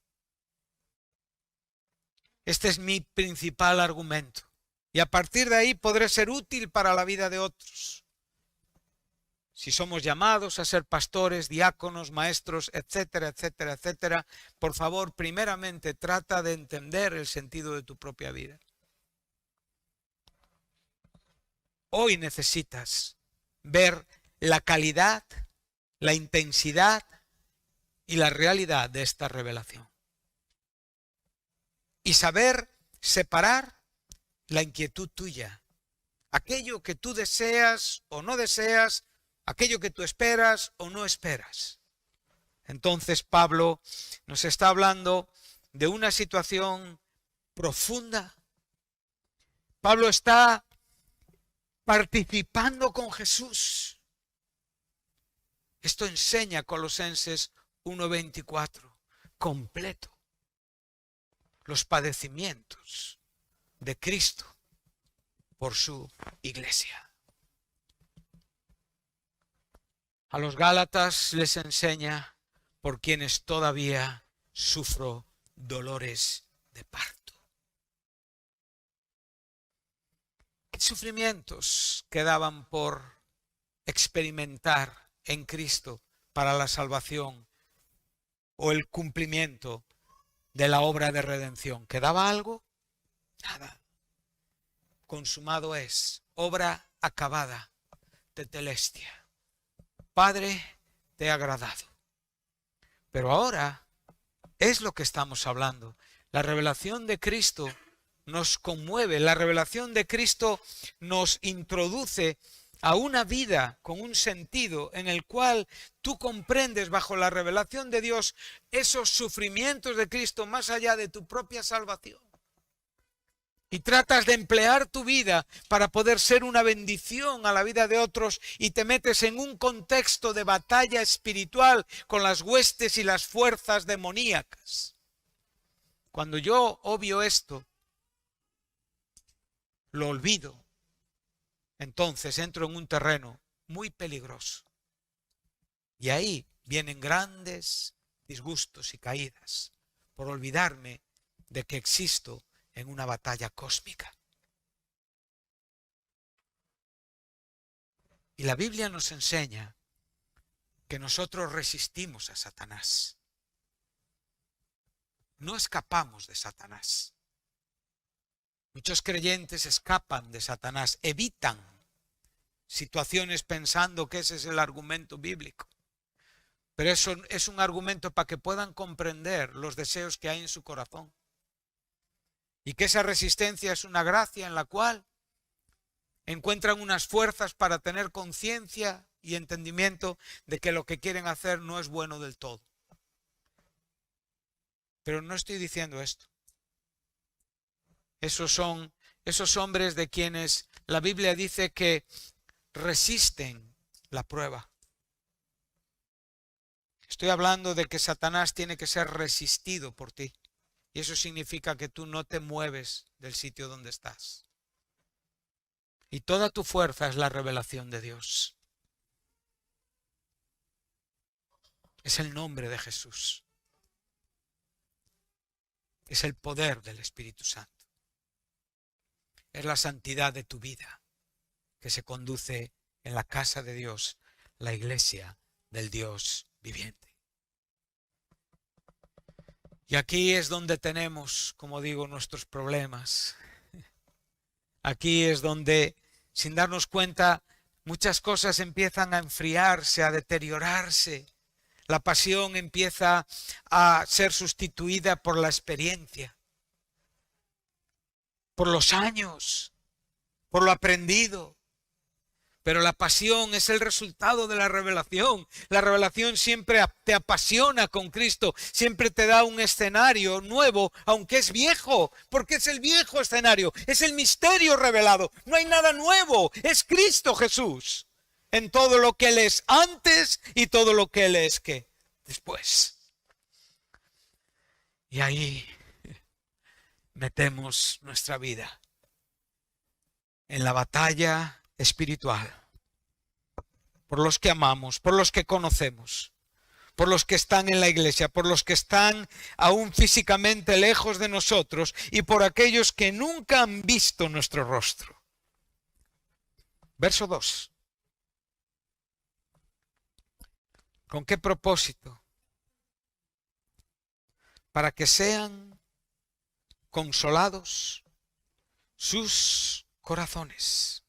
Este es mi principal argumento. Y a partir de ahí podré ser útil para la vida de otros. Si somos llamados a ser pastores, diáconos, maestros, etcétera, etcétera, etcétera, por favor, primeramente trata de entender el sentido de tu propia vida. Hoy necesitas ver la calidad, la intensidad y la realidad de esta revelación. Y saber separar la inquietud tuya, aquello que tú deseas o no deseas, aquello que tú esperas o no esperas. Entonces Pablo nos está hablando de una situación profunda. Pablo está participando con Jesús. Esto enseña Colosenses 1:24, completo. Los padecimientos de Cristo por su iglesia. A los Gálatas les enseña: por quienes todavía sufro dolores de parto. ¿Qué sufrimientos quedaban por experimentar en Cristo para la salvación o el cumplimiento de la obra de redención? ¿Quedaba algo? Nada. Consumado es, obra acabada, tetelestia. Padre, te he agradado. Pero ahora es lo que estamos hablando. La revelación de Cristo nos conmueve, la revelación de Cristo nos introduce a una vida con un sentido en el cual tú comprendes bajo la revelación de Dios esos sufrimientos de Cristo más allá de tu propia salvación. Y tratas de emplear tu vida para poder ser una bendición a la vida de otros y te metes en un contexto de batalla espiritual con las huestes y las fuerzas demoníacas. Cuando yo obvio esto, lo olvido. Entonces entro en un terreno muy peligroso. Y ahí vienen grandes disgustos y caídas por olvidarme de que existo en una batalla cósmica. Y la Biblia nos enseña que nosotros resistimos a Satanás. No escapamos de Satanás. Muchos creyentes escapan de Satanás, evitan situaciones pensando que ese es el argumento bíblico. Pero eso es un argumento para que puedan comprender los deseos que hay en su corazón. Y que esa resistencia es una gracia en la cual encuentran unas fuerzas para tener conciencia y entendimiento de que lo que quieren hacer no es bueno del todo. Pero no estoy diciendo esto. Esos son esos hombres de quienes la Biblia dice que resisten la prueba. Estoy hablando de que Satanás tiene que ser resistido por ti. Y eso significa que tú no te mueves del sitio donde estás. Y toda tu fuerza es la revelación de Dios. Es el nombre de Jesús. Es el poder del Espíritu Santo. Es la santidad de tu vida que se conduce en la casa de Dios, la iglesia del Dios viviente. Y aquí es donde tenemos, como digo, nuestros problemas. Aquí es donde, sin darnos cuenta, muchas cosas empiezan a enfriarse, a deteriorarse. La pasión empieza a ser sustituida por la experiencia, por los años, por lo aprendido. Pero la pasión es el resultado de la revelación. La revelación siempre te apasiona con Cristo, siempre te da un escenario nuevo, aunque es viejo, porque es el viejo escenario, es el misterio revelado. No hay nada nuevo, es Cristo Jesús, en todo lo que Él es antes y todo lo que Él es ¿qué? Después. Y ahí metemos nuestra vida en la batalla espiritual, por los que amamos, por los que conocemos, por los que están en la iglesia, por los que están aún físicamente lejos de nosotros y por aquellos que nunca han visto nuestro rostro. Verso 2. ¿Con qué propósito? Para que sean consolados sus corazones.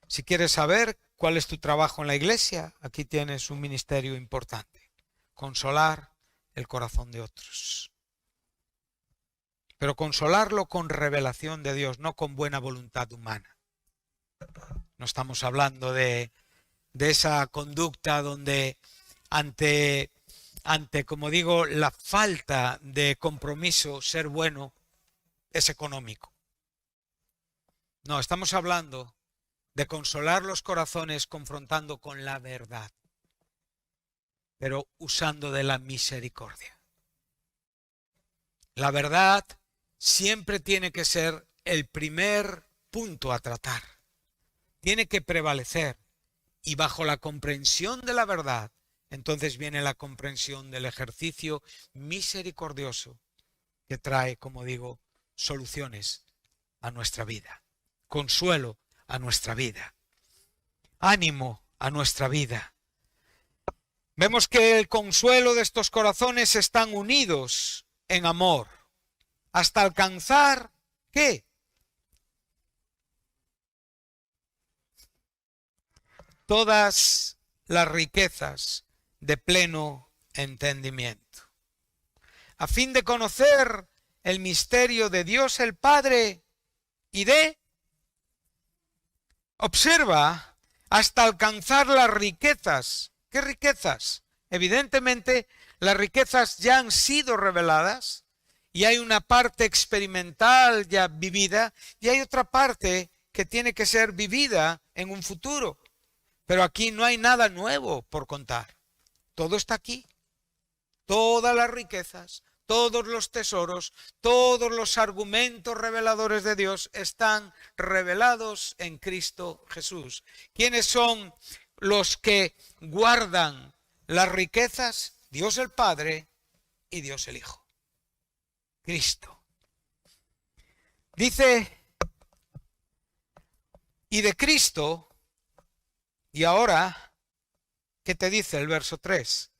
Si quieres saber cuál es tu trabajo en la iglesia, aquí tienes un ministerio importante. Consolar el corazón de otros. Pero consolarlo con revelación de Dios, no con buena voluntad humana. No estamos hablando de esa conducta donde ante, como digo, la falta de compromiso, ser bueno es económico. No, estamos hablando de consolar los corazones confrontando con la verdad, pero usando de la misericordia. La verdad siempre tiene que ser el primer punto a tratar. Tiene que prevalecer. Y bajo la comprensión de la verdad, entonces viene la comprensión del ejercicio misericordioso que trae, como digo, soluciones a nuestra vida, consuelo a nuestra vida, ánimo a nuestra vida. Vemos que el consuelo de estos corazones están unidos en amor, hasta alcanzar, ¿qué? Todas las riquezas de pleno entendimiento, a fin de conocer el misterio de Dios el Padre y de, observa, hasta alcanzar las riquezas. ¿Qué riquezas? Evidentemente, las riquezas ya han sido reveladas y hay una parte experimental ya vivida y hay otra parte que tiene que ser vivida en un futuro. Pero aquí no hay nada nuevo por contar. Todo está aquí. Todas las riquezas, todos los tesoros, todos los argumentos reveladores de Dios están revelados en Cristo Jesús. ¿Quiénes son los que guardan las riquezas? Dios el Padre y Dios el Hijo. Cristo. Dice, y de Cristo. Y ahora, ¿qué te dice el verso 3?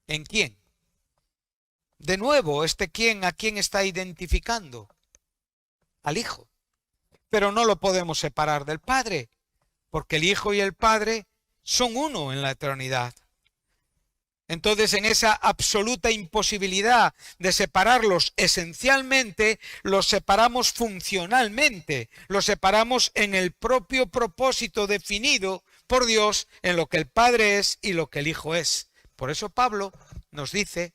¿En quién? De nuevo, quién, ¿a quién está identificando? Al Hijo. Pero no lo podemos separar del Padre, porque el Hijo y el Padre son uno en la eternidad. Entonces, en esa absoluta imposibilidad de separarlos esencialmente, los separamos funcionalmente, los separamos en el propio propósito definido por Dios en lo que el Padre es y lo que el Hijo es. Por eso Pablo nos dice,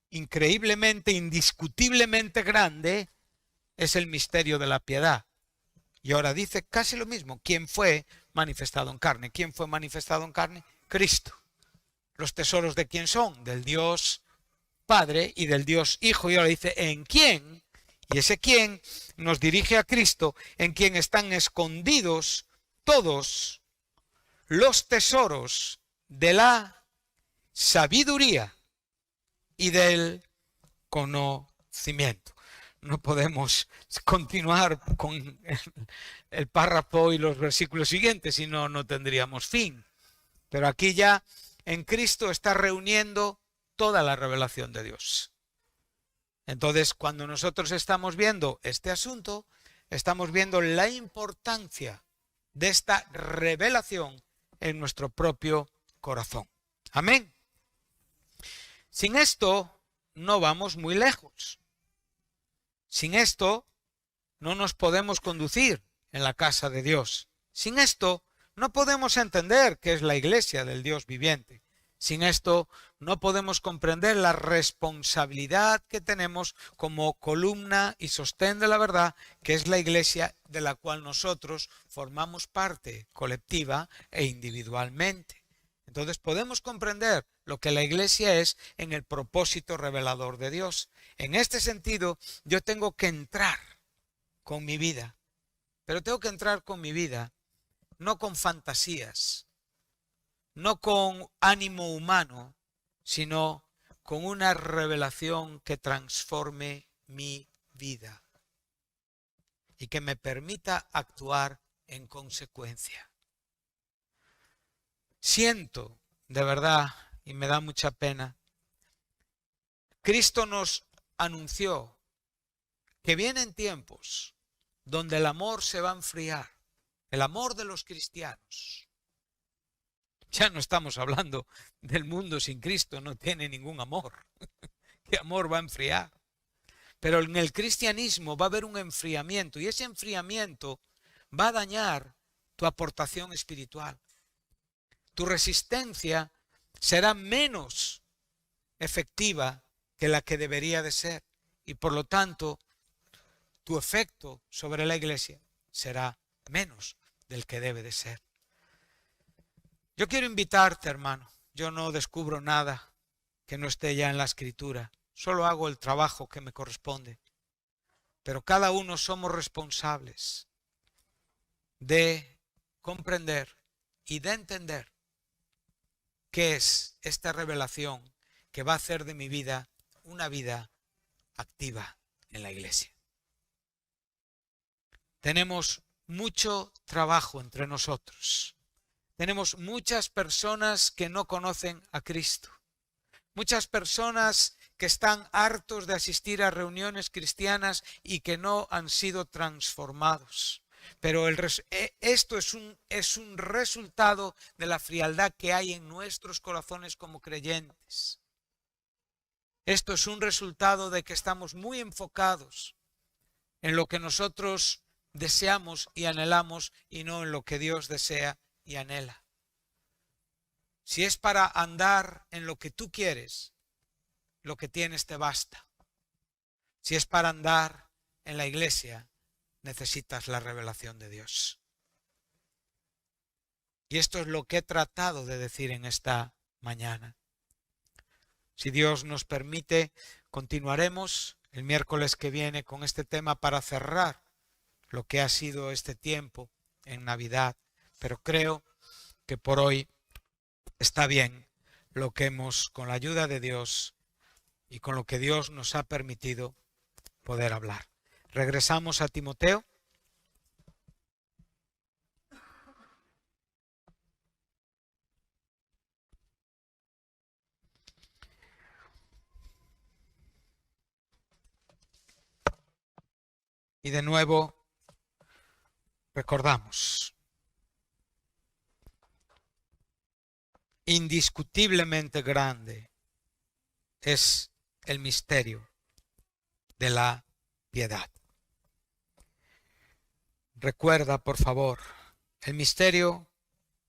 increíblemente, indiscutiblemente grande es el misterio de la piedad. Y ahora dice casi lo mismo, ¿quién fue manifestado en carne? ¿Quién fue manifestado en carne? Cristo. ¿Los tesoros de quién son? Del Dios Padre y del Dios Hijo. Y ahora dice, ¿en quién? Y ese quién nos dirige a Cristo, en quien están escondidos todos los tesoros de la sabiduría y del conocimiento. No podemos continuar con el párrafo y los versículos siguientes, si no, no tendríamos fin. Pero aquí ya en Cristo está reuniendo toda la revelación de Dios. Entonces, cuando nosotros estamos viendo este asunto, estamos viendo la importancia de esta revelación en nuestro propio corazón. Amén. Sin esto no vamos muy lejos. Sin esto no nos podemos conducir en la casa de Dios. Sin esto no podemos entender qué es la iglesia del Dios viviente. Sin esto no podemos comprender la responsabilidad que tenemos como columna y sostén de la verdad, que es la iglesia de la cual nosotros formamos parte colectiva e individualmente. Entonces podemos comprender lo que la iglesia es en el propósito revelador de Dios. En este sentido, yo tengo que entrar con mi vida, pero tengo que entrar con mi vida no con fantasías, no con ánimo humano, sino con una revelación que transforme mi vida y que me permita actuar en consecuencia. Siento, de verdad, y me da mucha pena, Cristo nos anunció que vienen tiempos donde el amor se va a enfriar, el amor de los cristianos. Ya no estamos hablando del mundo sin Cristo, no tiene ningún amor. ¿Qué amor va a enfriar? Pero en el cristianismo va a haber un enfriamiento y ese enfriamiento va a dañar tu aportación espiritual. Tu resistencia será menos efectiva que la que debería de ser y por lo tanto tu efecto sobre la iglesia será menos del que debe de ser. Yo quiero invitarte, hermano. Yo no descubro nada que no esté ya en la Escritura. Solo hago el trabajo que me corresponde. Pero cada uno somos responsables de comprender y de entender qué es esta revelación que va a hacer de mi vida una vida activa en la iglesia. Tenemos mucho trabajo entre nosotros. Tenemos muchas personas que no conocen a Cristo. Muchas personas que están hartos de asistir a reuniones cristianas y que no han sido transformados. Pero esto es un resultado de la frialdad que hay en nuestros corazones como creyentes. Esto es un resultado de que estamos muy enfocados en lo que nosotros deseamos y anhelamos y no en lo que Dios desea y anhela. Si es para andar en lo que tú quieres, lo que tienes te basta. Si es para andar en la iglesia, necesitas la revelación de Dios. Y esto es lo que he tratado de decir en esta mañana. Si Dios nos permite, continuaremos el miércoles que viene con este tema para cerrar lo que ha sido este tiempo en Navidad. Pero creo que por hoy está bien lo que hemos, con la ayuda de Dios y con lo que Dios nos ha permitido poder hablar. Regresamos a Timoteo. Y de nuevo recordamos, indiscutiblemente grande es el misterio de la piedad. Recuerda, por favor, el misterio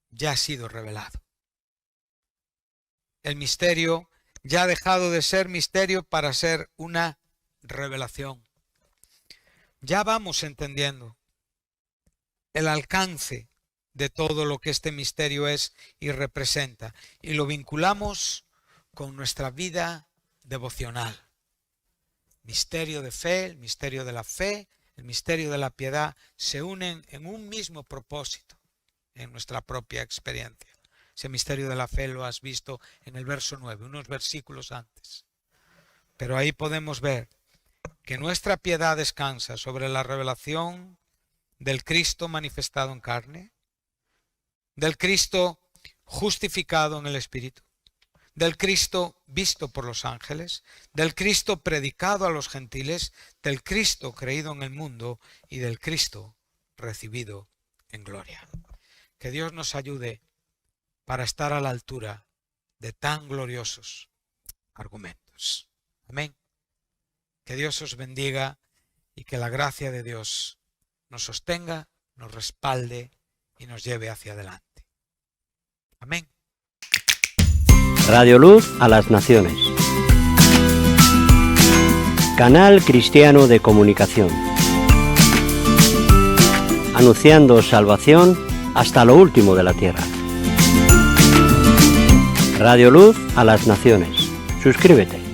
ya ha sido revelado. El misterio ya ha dejado de ser misterio para ser una revelación. Ya vamos entendiendo el alcance de todo lo que este misterio es y representa, y lo vinculamos con nuestra vida devocional. Misterio de fe, el misterio de la fe, el misterio de la piedad se unen en un mismo propósito en nuestra propia experiencia. Ese misterio de la fe lo has visto en el verso 9, unos versículos antes. Pero ahí podemos ver que nuestra piedad descansa sobre la revelación del Cristo manifestado en carne, del Cristo justificado en el Espíritu, del Cristo visto por los ángeles, del Cristo predicado a los gentiles, del Cristo creído en el mundo y del Cristo recibido en gloria. Que Dios nos ayude para estar a la altura de tan gloriosos argumentos. Amén. Que Dios os bendiga y que la gracia de Dios nos sostenga, nos respalde y nos lleve hacia adelante. Amén. Radio Luz a las Naciones. Canal cristiano de comunicación. Anunciando salvación hasta lo último de la tierra. Radio Luz a las Naciones. Suscríbete.